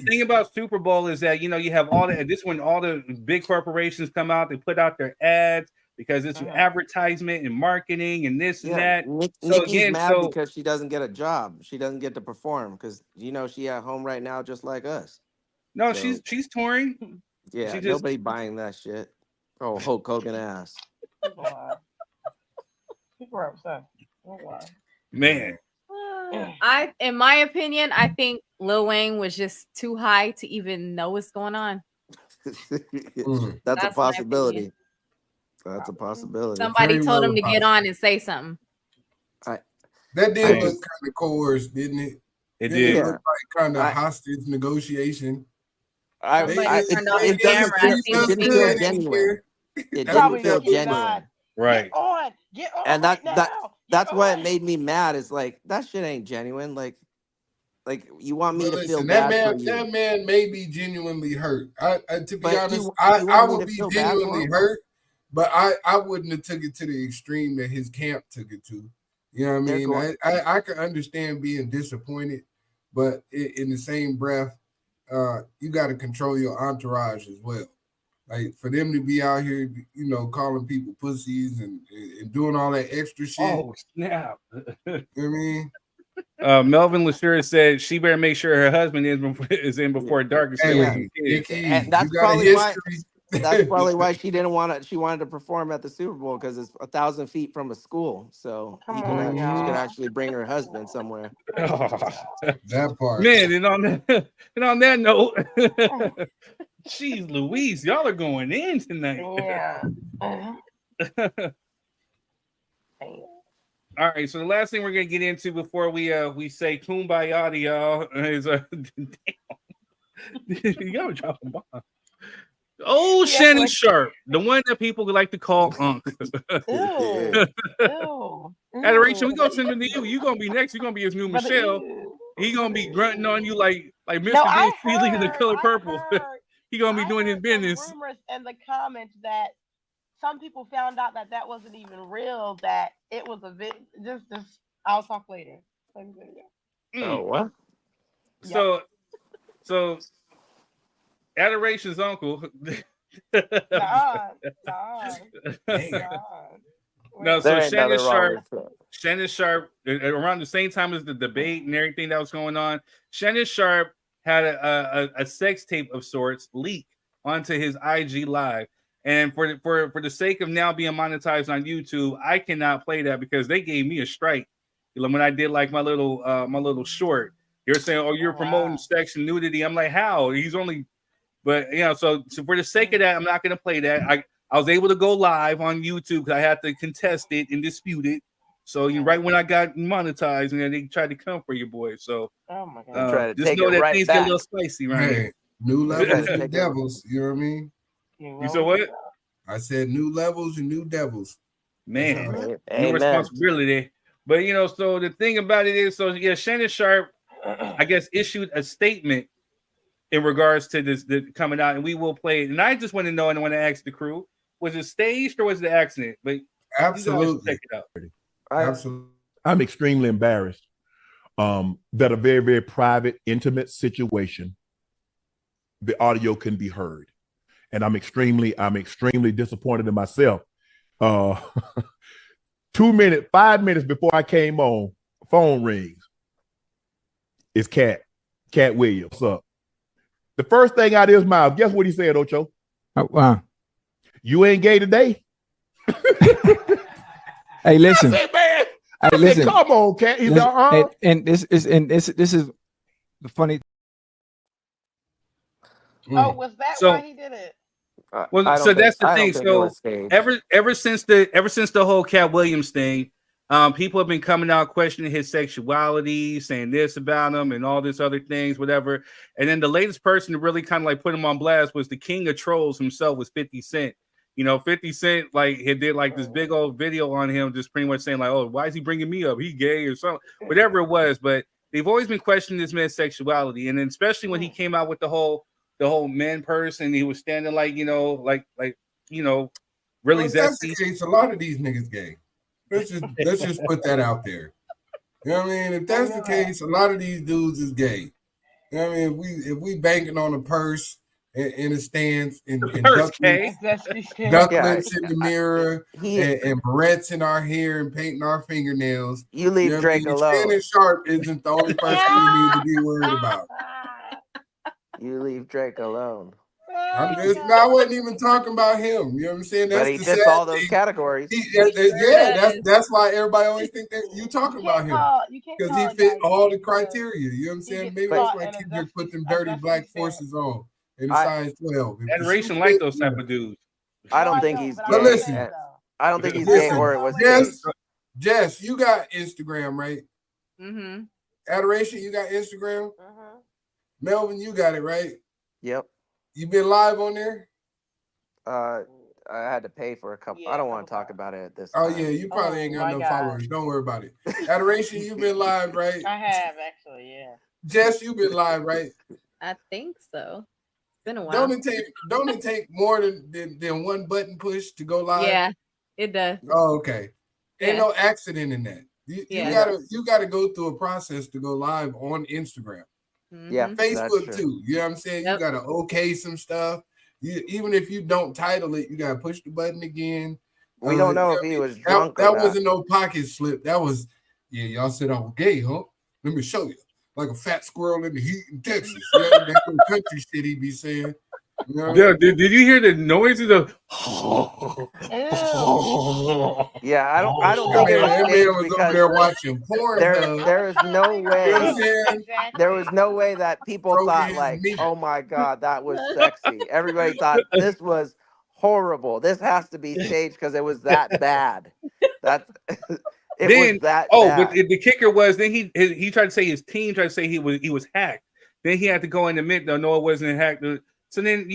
thing about Super Bowl is that you have all the this when all the big corporations come out, they put out their ads because it's advertisement and marketing and this and that. Nikki's mad because she doesn't get a job. She doesn't get to perform because she at home right now just like us. No, so, she's touring. Yeah, nobody buying that shit. Oh, Hulk Hogan ass. People are upset. Man. In my opinion, I think Lil Wayne was just too high to even know what's going on. That's a possibility. That's a possibility. Somebody told him to get on and say something. That did look kind of coerced, didn't it? It did. Look like kind of hostage negotiation. It didn't feel genuine. It didn't feel genuine. Right. Get on. And that's why it made me mad. Is like that shit ain't genuine. Like you want me to feel bad for you. That man may be genuinely hurt. To be honest, I would be genuinely hurt, but I wouldn't have took it to the extreme that his camp took it to. You know what I mean? I can understand being disappointed, but in the same breath, you got to control your entourage as well. Like for them to be out here, calling people pussies and doing all that extra shit. Oh, snap. You know what I mean? Melvin LaSure said she better make sure her husband is in before dark. And that's probably why. That's probably why she didn't want to. She wanted to perform at the Super Bowl because it's 1,000 feet from a school, so she could actually bring her husband somewhere. That part, man. And on that note, jeez, Louise, y'all are going in tonight. Yeah. All right, so the last thing we're gonna get into before we say kumbaya to y'all is you gotta drop a bomb. Oh, Shannon Sharpe, the one that people like to call Unc. Adoration, we gonna send him to you. You gonna be next. You gonna be his new Michelle. He gonna be grunting on you like Mr. Feely in The Color Purple. He gonna be doing his business. Rumors in the comments that some people found out that wasn't even real. That it was a bit. Just. I'll talk later. Oh what? So. Adoration's uncle. No, so Shannon Sharpe, around the same time as the debate and everything that was going on, Shannon Sharpe had a sex tape of sorts leak onto his IG live. And for the sake of now being monetized on YouTube, I cannot play that because they gave me a strike when I did like my little short. You're saying, oh, you're promoting sex and nudity. I'm like, how? He's only. But so for the sake of that, I'm not going to play that. I was able to go live on YouTube because I had to contest it and dispute it. So right when I got monetized, and they tried to come for you, boys. So oh my God, just know that things get a little spicy, right? New levels, new devils. You know what I mean? You said what? I said new levels and new devils. Man, new responsibility. But so the thing about it is, Shannon Sharpe, I guess, issued a statement. in regards to this coming out, and we will play it. And I just want to know, and I want to ask the crew: was it staged or was it an accident? But absolutely, check it out. Absolutely, I'm extremely embarrassed that a very, very private, intimate situation, the audio can be heard, and I'm extremely disappointed in myself. 5 minutes before I came on, phone rings. It's Cat Williams. What's up? The first thing out of his mouth, guess what he said, Ocho? Oh, wow. You ain't gay today? Hey, listen. I said, man. Hey, listen. Come on, Cat. He's and this is the funny. Was that why he did it? Well, so that's the thing. So ever since the whole Cat Williams thing, people have been coming out questioning his sexuality, saying this about him and all this other things, whatever. And then the latest person to really kind of like put him on blast was the king of trolls himself, was 50 Cent. 50 Cent, like, he did like this big old video on him, just pretty much saying like, oh, why is he bringing me up? He gay or something, whatever it was. But they've always been questioning this man's sexuality. And then especially when he came out with the whole man purse, and he was standing like, really well, zesty. That's the case. A lot of these niggas gay. Let's just put that out there. You know what I mean? If that's the case, a lot of these dudes is gay. You know what I mean? If we banking on a purse in a stance, and ducklets in the mirror, and barrettes in our hair and painting our fingernails. You leave Drake alone. Shannon Sharpe isn't the only person you need to be worried about. You leave Drake alone. I wasn't even talking about him. You know what I'm saying? That's but he fits all those categories. That's why everybody always think that you talking about him, because he fit all the criteria. You know what I'm saying? Maybe that's why Kendrick put them dirty black forces on in size 12. Adoration like those type of dudes. I don't think he's gay. But listen, I don't think he's gay, or it was Jess, you got Instagram, right? Mm-hmm. Adoration, you got Instagram? Mm-hmm. Melvin, you got it, right? Yep. You been live on there? I had to pay for a couple. I don't want to talk about it at this Oh time. yeah, you probably ain't got no followers. Don't worry about it. Adoration, you been live, right? I have actually, yeah. Jess, you been live, right? I think so. It's been a while. Don't it take more than one button push to go live? Yeah, it does. Oh, okay. Ain't no accident in that. You gotta go through a process to go live on Instagram. Yeah, Facebook too. You know what I'm saying? Yep. You gotta okay some stuff. Even if you don't title it, you gotta push the button again. We don't know if he was drunk. That wasn't no pocket slip. That was, y'all said I was gay, huh? Let me show you. Like a fat squirrel in the heat in Texas. That country shit he be saying. You know Yeah, did you hear the noises of? Yeah, I don't think it was that staged man was because over there watching porn. there is no way. You know what I'm saying? There was no way that people thought like, oh my God, that was sexy. Everybody thought this was horrible. This has to be staged because it was that bad. That's was that bad. But the kicker was then he tried to say his team tried to say he was hacked. Then he had to go and admit no, it wasn't hacked. So then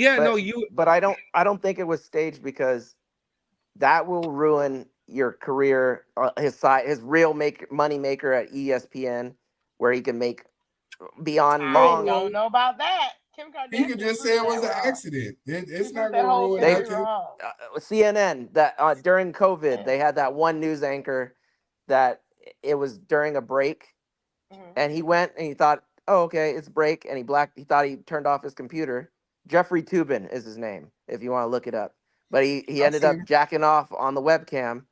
But I don't think it was staged because that will ruin your career. His real money maker at ESPN, where he can make beyond long. I don't know about that. He could just say it was an accident. It's not going to ruin anything. CNN that during COVID they had that one news anchor that it was during a break, and he went and he thought, oh okay, it's break, and he thought he turned off his computer. Jeffrey Toobin is his name, if you want to look it up. But he ended up jacking off on the webcam,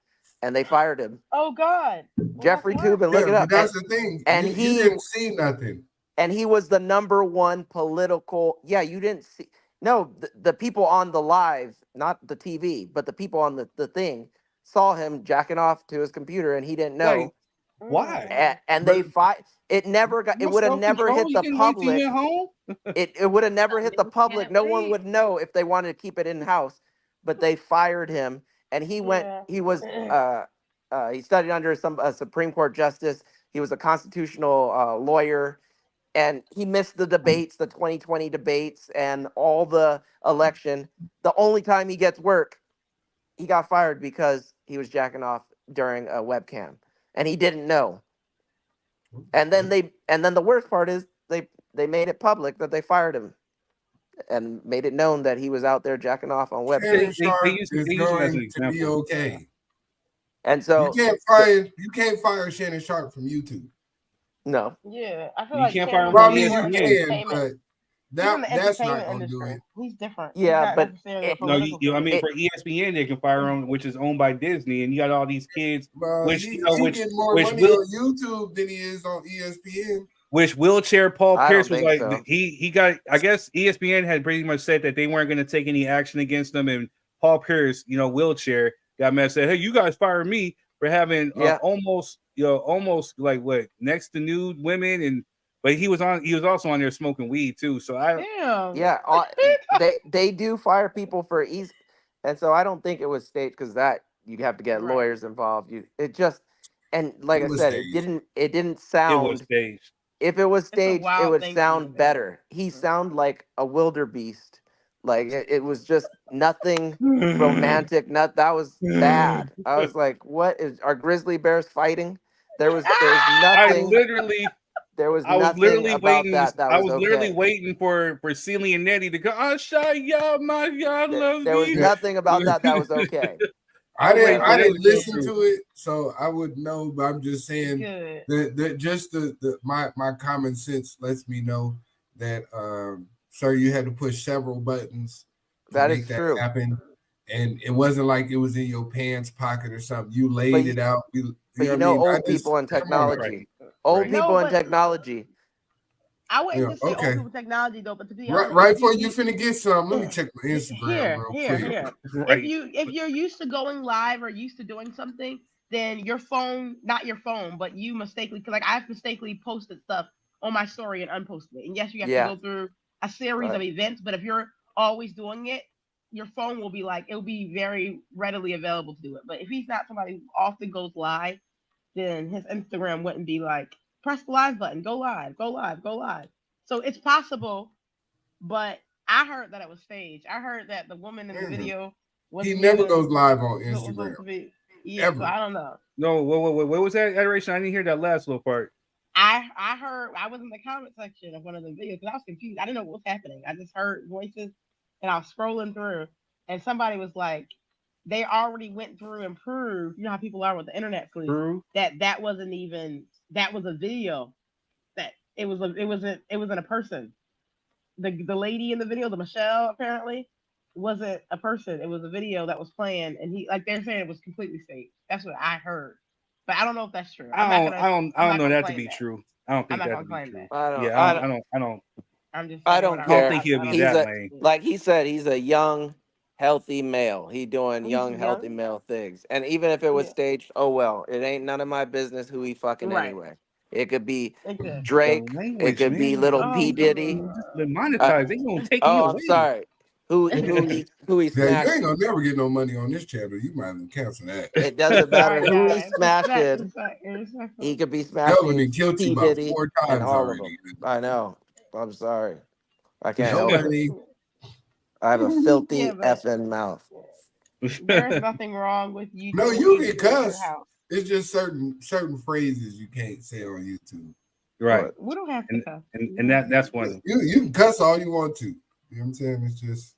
and they fired him. Oh God, Jeffrey Toobin, look it up. But that's the thing. And he didn't see nothing. And he was the #1 political. Yeah, you didn't see. No, the people on the live, not the TV, but the people on the thing saw him jacking off to his computer, and he didn't know. Why? And they fight. It never got. It would have never hit the public. It would have never hit the public. No one would know if they wanted to keep it in house. But they fired him, and he went. He was. He studied under a Supreme Court justice. He was a constitutional lawyer, and he missed the debates, the 2020 debates, and all the election. The only time he gets work, he got fired because he was jacking off during a webcam, and he didn't know. And then the worst part is they made it public that they fired him. and made it known that he was out there jacking off on websites. Shannon Sharpe they use is him as an going to example. be okay. And so You can't fire Shannon Sharpe from YouTube. no. Yeah, I feel You like can't Shannon fire him Well, from I mean, is you more ESPN. can, but he's in the that's not entertainment going to do industry. it. He's different. Yeah, He's not but necessarily a No, political I mean figure. for ESPN they can fire him, which is owned by Disney, and you got all these kids, Well, which he which getting more which money will on YouTube than he is on ESPN. which wheelchair Paul I Pierce don't was think like so. he got. I guess ESPN had pretty much said that they weren't going to take any action against him, and Paul Pierce, wheelchair got mad, said, "Hey, you guys fire me for having almost like what next to nude women," and but he was also on there smoking weed too. So Yeah, they do fire people for easy, and so I don't think it was staged because that you'd have to get lawyers involved. It just and like I said, it didn't sound. It was staged. If it was It's a staged, it wild would thing to sound better. He sound like a wildebeest. Like it was just nothing romantic. That was bad. I was like, what are grizzly bears fighting? There was nothing. There was nothing about waiting. that I was was literally okay. waiting for Celie and Nettie to go. I shot y'all, y'all love There was me. nothing about that was okay. I waiting didn't for that listen to it, so I would know. But I'm just saying that just my common sense lets me know that, sir, you had to push several buttons to That make is that true. happen, and it wasn't like it was in your pants pocket or something. You laid it out. But you know, old people and technology. Old people and technology. I wouldn't just say okay. old people technology though, but to be Right, honest, right before you finna get some, let me check my Instagram here. real quick. If you're used to going live or used to doing something, then your phone, not your phone, but you mistakenly, like I've mistakenly posted stuff on my story and unposted it. And yes, you have to go through a series of events, but if you're always doing it, your phone will be like, it'll be very readily available to do it. But if he's not somebody who often goes live, then his Instagram wouldn't be like, press the live button, go live, go live, go live. So it's possible, but I heard that it was staged. I heard that the woman in the video was He never goes live on Instagram. So I don't know. No, what was that adoration? I didn't hear that last little part. I heard, I was in the comment section of one of the videos because I was confused. I didn't know what was happening. I just heard voices and I was scrolling through and somebody was like, they already went through and proved, you know how people are with the internet sleuth, that wasn't even, that was a video, that it wasn't a person. The lady in the video, the Michelle, apparently wasn't a person. It was a video that was playing, and they're saying it was completely fake. That's what I heard, but I don't know if that's true. I don't know that to be true. I don't think that to be true. I don't. I don't care. think he'll be that way. Like he said, he's a young, healthy male. He doing young, healthy male things. And even if it was staged, oh well, it ain't none of my business who he fucking anyway. It could be Drake. It could be little P Diddy. Monetized. They gonna take me away. I'm sorry. Who he smashed? You ain't gonna never get no money on this channel. You might have to cancel that. It doesn't matter who he smashing. He could be smashing P Diddy and all of them. I know. I'm sorry. I can't help it. I have a filthy effing mouth. There's nothing wrong with you. No, you can cuss. It's just certain phrases you can't say on YouTube. Right. We don't have to cuss. And that's one. You can cuss all you want to. You know what I'm saying? It's just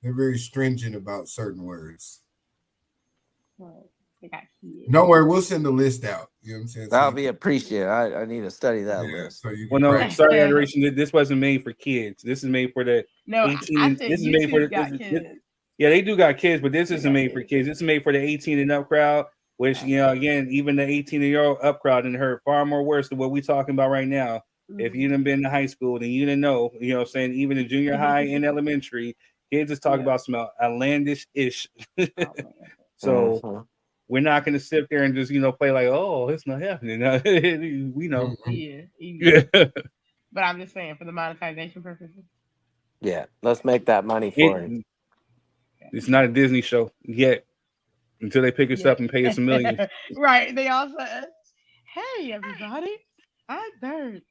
they're very stringent about certain words. Don't worry, we'll send the list out. You know what I'm saying? That'll be appreciated. I need to study that list. So you well, no, sorry, adoration. This wasn't made for kids. This is made for the 18. And, this is made for yeah, they do got kids, but this isn't made for kids. This is made for the 18 and up crowd. Which again, even the 18-year-old up crowd and heard far more worse than what we're talking about right now. If you done been to high school, then you didn't know. You know, what I'm saying even in junior high and elementary, kids is talking about some outlandish ish. So we're not going to sit there and just play like, oh, it's not happening. We know. Yeah. But I'm just saying for the monetization purposes. Yeah, let's make that money for it. It's not a Disney show yet. Until they pick us up and pay us $1 million. Right. They all said, hey, everybody, I'm Bird.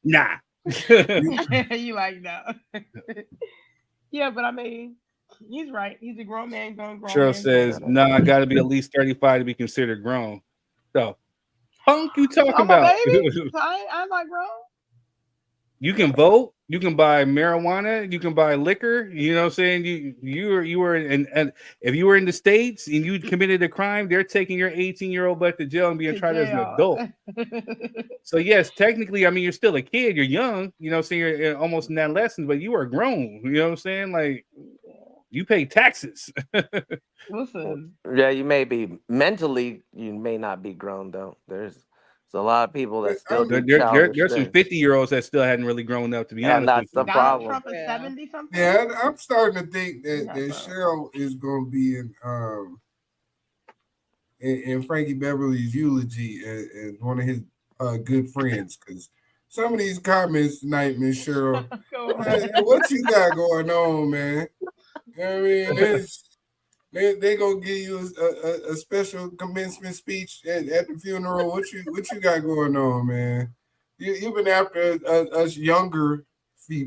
Nah. You like, no. Yeah, but I mean, he's right. He's a grown man going grown. Cheryl says, I got to be at least 35 to be considered grown. So, Punk you talking I'm a about? baby. I'm not grown. You can vote. You can buy marijuana. You can buy liquor. You know what I'm saying? You were and if you were in the States and you committed a crime, they're taking your 18-year-old butt to jail and being tried as an adult. So yes, technically, I mean, you're still a kid. You're young. You know what I'm saying? You're almost in adolescence, but you are grown. You know what I'm saying? Like, you pay taxes. Listen. Yeah, you may be mentally, you may not be grown though. There's a lot of people that still do childish There's some things. 50-year-olds that still hadn't really grown up, to be And honest that's with the you. problem. Trump is 70 something. Yeah, I'm starting to think that Cheryl is going to be in Frankie Beverly's eulogy as one of his good friends, because some of these comments tonight, Miss Cheryl, what you got going on, man? You know what I mean? They gonna give you a special commencement speech at the funeral. What you got going on, man? You've been after us younger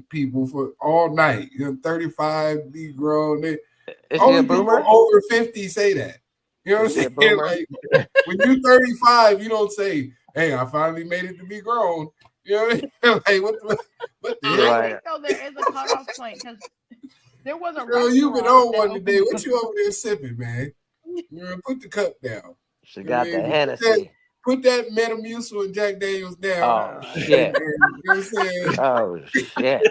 people for all night. 35, be grown. Is only she a boomer? people over 50 say that. You know what I'm saying? Like, when you're 35, you don't say, "Hey, I finally made it to be grown." You know what I mean? Like, what the hell? I think though there is a cutoff point because there was a Girl, you've been on one today. What you over there sipping, man? Put the cup down. She got the Hennessy. Put that Metamucil and Jack Daniels down. Oh shit! You know what I'm saying? Oh shit!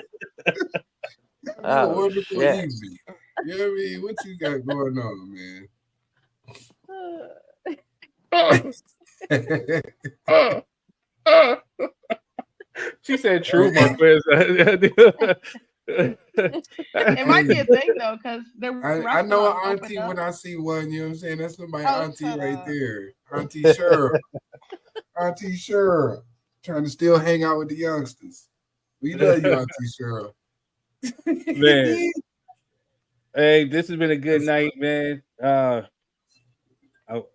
A wonderful evening. You know what I mean? What you got going on, man? She said, "True, my quiz." It might be a thing though, because I know an auntie when I see one. You know what I'm saying? That's my auntie right there, Auntie Sharpe. Auntie Sharpe, trying to still hang out with the youngsters. We love you, Auntie Sharpe. Man, hey, this has been a good night, man.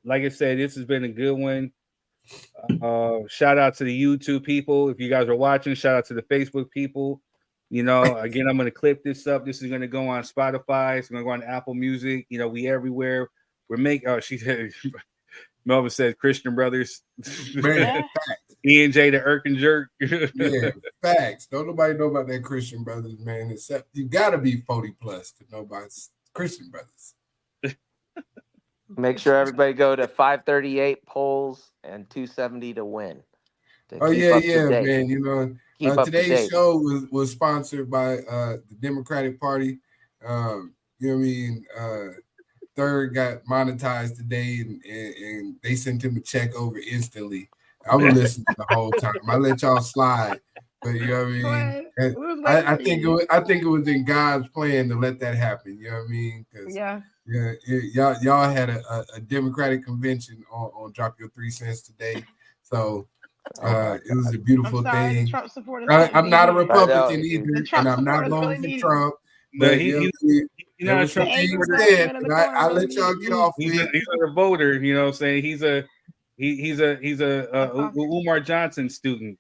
Like I said, this has been a good one. Shout out to the YouTube people. If you guys are watching, shout out to the Facebook people. You know, again, I'm going to clip this up. This is going to go on Spotify. It's going to go on Apple Music. You know, we everywhere. We're making, she said, Melvin said Christian Brothers. Man, E&J, the Irk and Jerk. Yeah, facts. Don't nobody know about that Christian Brothers, man, except you got to be 40 plus to know about Christian Brothers. Make sure everybody go to 538 polls and 270 to win. Oh yeah, man. You know, today's show was sponsored by the Democratic Party. You know what I mean? Third got monetized today, and they sent him a check over instantly. I was listening the whole time. I let y'all slide, but you know what I mean. I think it was in God's plan to let that happen. You know what I mean? Y'all had a Democratic convention on Drop Your 3 Cents today, so it was a beautiful thing. I'm not a Republican either, and I'm not voting for Trump. But there was some things said, and I let y'all get off. He's a voter, you know what I'm saying? He's a Umar Johnson student.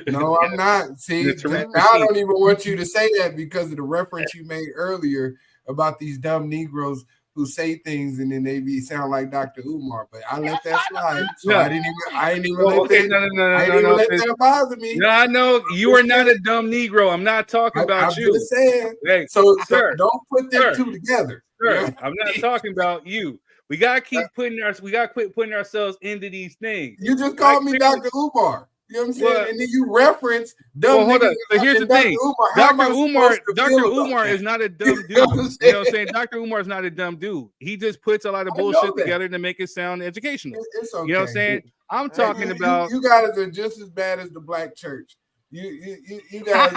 No, I'm not. See, now I don't even want you to say that because of the reference you made earlier about these dumb Negroes who say things and then they sound like Dr. Umar, but I let that slide. So I didn't even let that bother me. No, I know you are not a dumb Negro. I'm not talking about you. I'm just saying. Hey, so sir, don't put them two together. Sir, I'm not talking about you. We gotta quit putting ourselves into these things. You just called me Dr. Umar. You know what I'm saying? And then you reference dumb niggas. So here's the thing. Dr. Umar is not a dumb dude. You know what I'm saying? Dr. Umar is not a dumb dude. He just puts a lot of bullshit together to make it sound educational. It's okay. You know what I'm saying? I'm talking about you guys are just as bad as the black church. You guys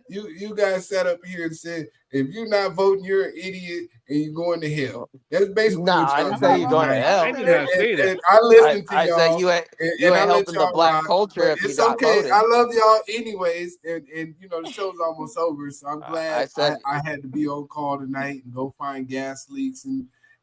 you guys sat up here and said if you're not voting, you're an idiot and you're going to hell. That's basically what I didn't say you're going to hell. I did not say that. And I listened to y'all. I said you ain't helping the black culture if it's you're not okay. voting. I love y'all anyways, and you know the show's almost over, so I'm glad I had to be on call tonight and go find gas leaks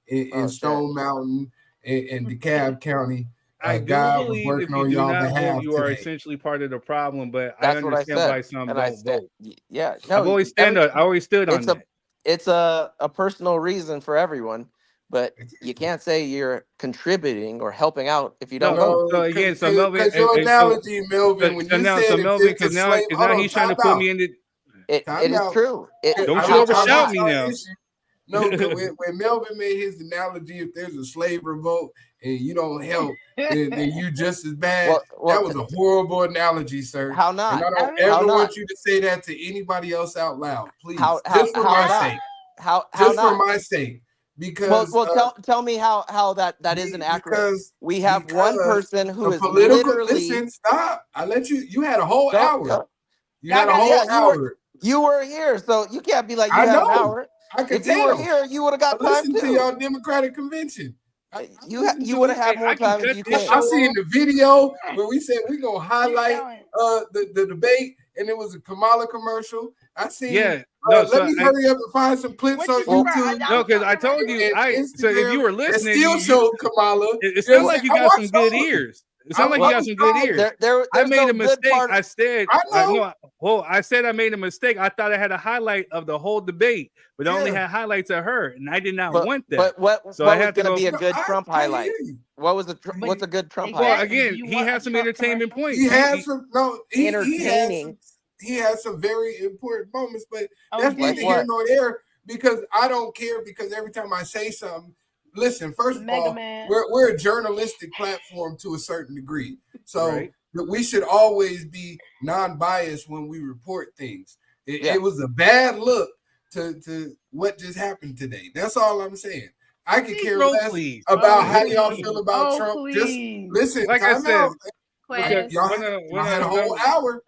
in Stone Mountain and DeKalb County. I do believe if you do not vote, you are essentially part of the problem. But I understand why some don't vote. Yeah, I always stood on that. It's a personal reason for everyone, but you can't say you're contributing or helping out if you No, don't vote. so again, so Melvin, Because your and so analogy, Melvin, when you now, said so if Melvin, it's a because slave, hold now on, he's trying to time put out. me in the. It Time is out. true. Don't you overshout me now. No, because when Melvin made his analogy, if there's a slave revolt and you don't help, then you just as bad. That was a horrible analogy, sir. How not? And I don't How ever not? want you to say that to anybody else out loud, please. How just for my not? sake. How just not? for my sake. Because tell me how that isn't accurate. We have one person who is political. literally. Listen, stop. I let you. You had a whole hour. You Yeah, had a whole hour. You were here, so you can't be like you I had an know. hour. I could If tell. you were here, you would have got time Listen too. to y'all Democratic convention. You would have had more time if you came. I seen the video where we said we're gonna highlight the debate, and it was a Kamala commercial. I seen. Yeah, no. Let me hurry up and find some clips on YouTube. No, because I told you. So if you were listening, still showed Kamala. It sounds like you got some good ears. It sounds like you got some good ears. I made a mistake. I said, I said I made a mistake. I thought I had a highlight of the whole debate, but I only had highlights of her, and I did not want that. But what so what I was going to be a good Trump highlight? What's a good Trump highlight? Well, again, he has some entertainment points. He has some entertaining. He has some very important moments, but Oh, that's like neither here nor there because I don't care because every time I say something, listen, first of all, we're a journalistic platform to a certain degree. So we should always be non-biased when we report things. It was a bad look to what just happened today. That's all I'm saying. I could care less about how y'all feel about Trump. Just listen, like I said, y'all had a whole hour.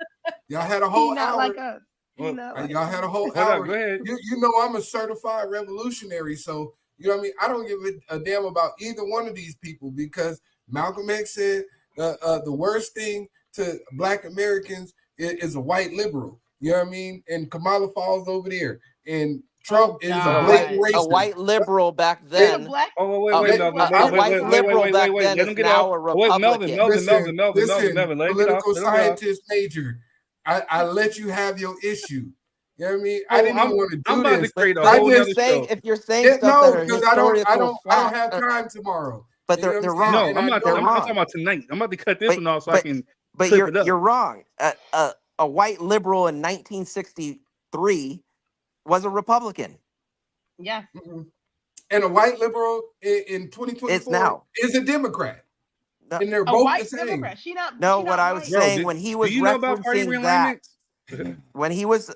Y'all had a whole hour. Like us. Y'all had a whole hour. Go ahead. You know I'm a certified revolutionary, so you know what I mean. I don't give a damn about either one of these people because Malcolm X said the worst thing to Black Americans is a white liberal. You know what I mean? And Kamala falls over there, and Trump is a blatant racist. A white liberal back then. Wait. A white liberal back then is now a Republican. Melvin. Political scientist major. I let you have your issue. You know what I mean? I didn't even want to do I'm about this. to create a whole other show. If you're saying stuff that are because I don't have time tomorrow. But they're wrong. No, I'm talking about tonight. I'm about to cut this one off so I can. But you're wrong. A white liberal in 1963 was a Republican. Yeah. And a white liberal in 2024 is a Democrat. And they're both the same. Democrat. What I was saying when he was referencing that, when he was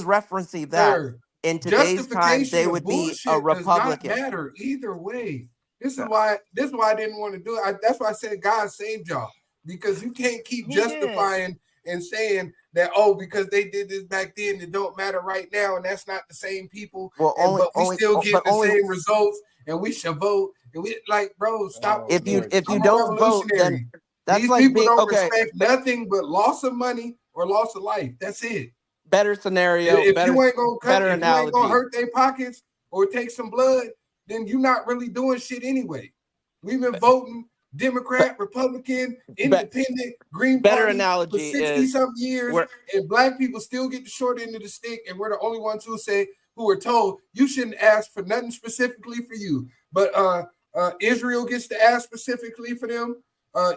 referencing that in today's time, they would be a Republican. Does not matter either way. This is why I didn't want to do it. That's why I said God saved y'all because you can't keep justifying and saying that because they did this back then, it don't matter right now, and that's not the same people. But we still get the same results, and we should vote. And we bro, stop. If you don't vote, then that's these like people being, don't respect nothing but loss of money or loss of life. That's it. Better scenario. If better, you ain't gonna cut, better if analogy. you ain't gonna hurt their pockets or take some blood, then you're not really doing shit anyway. We've been voting Democrat, Republican, Independent, Green Party better analogy for 60-something years, and Black people still get the short end of the stick, and we're the only ones who are told you shouldn't ask for nothing specifically for you. But Israel gets to ask specifically for them.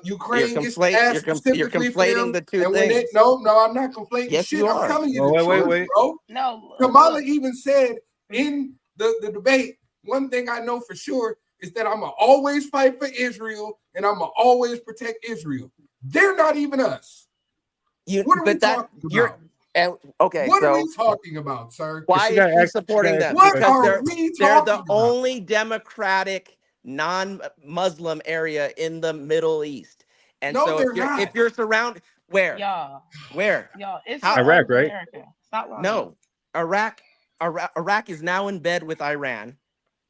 Ukraine gets to ask specifically for them. You're conflating the two things. No, I'm not conflating yes, shit. You I'm are. telling you the truth, bro. No. Kamala even said in the debate, one thing I know for sure is that I'm going to always fight for Israel and I'm going to always protect Israel. They're not even us. What are we talking about? What are we talking about, sir? Why is he supporting them? What because are we they're talking the about? only democratic non-Muslim area in the Middle East. And no, so if you're surrounded, where? Where? It's Iraq, right? Stop lying. No, Iraq is now in bed with Iran,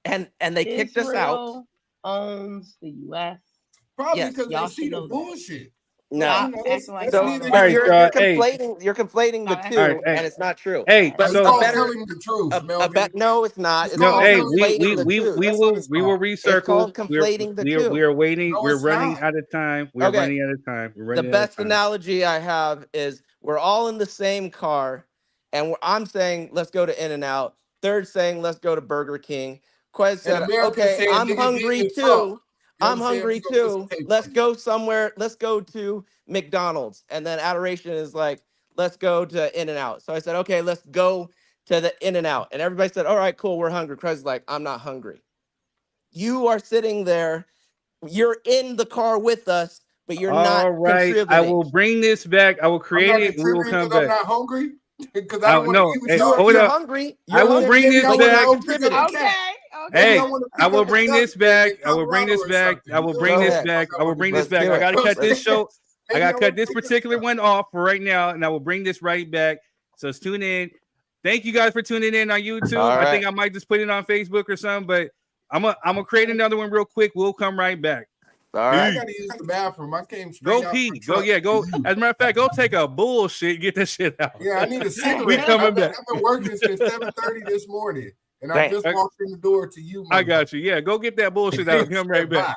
and they kicked us out. Owns the U.S. Probably because they see the bullshit. No, you're conflating the two, and it's not true. Hey, but so telling the truth, no, it's not. We will recircle. Conflating the two. We are waiting. We're running out of time. We're running out of time. The best analogy I have is we're all in the same car, and I'm saying let's go to In-N-Out. Third saying let's go to Burger King. Quez said, America okay, said, I'm "Nigga, hungry get too. fucked." You know what I'm I'm saying? hungry We gonna put some too. tape Let's on go somewhere. Let's go to McDonald's. And then Adoration is like, let's go to In-N-Out. So I said, okay, let's go to the In-N-Out. And everybody said, all right, cool, we're hungry. Quez is like, I'm not hungry. You are sitting there. You're in the car with us, but you're not All right, contributing. I will bring this back. I will I'm create not it. And we will contributing come because I'm back. not hungry. Because I don't want to No, eat with hey, y'all. hold You're up. hungry. I will bring Maybe this I want to back. go pick up a Okay. cat. Okay. Maybe Hey, I want to I pick will up a bring duck this back. in I will bring this Colorado or back. something. I will You bring know Go this what the ahead. back. fuck I will wanna bring do. this Let's back. do I it. gotta cut Let's- this show. I Maybe gotta I cut wanna this pick up a particular duck. one off for right now, and I will bring this right back. So tune in. Thank you guys for tuning in on YouTube. All I right. think I might just put it on Facebook or something, but I'm gonna create another one real quick. We'll come right back. All I right. gotta use the bathroom. I came straight Go out pee. the Go, truck yeah, go. to you. As a matter of fact, go take a bullshit. Get that shit out. Yeah, I need a cigarette. We coming back. I've been working since 7:30 this morning, and I Right. just walked in the door to you. I got you. Yeah, go get that bullshit out. Come right back.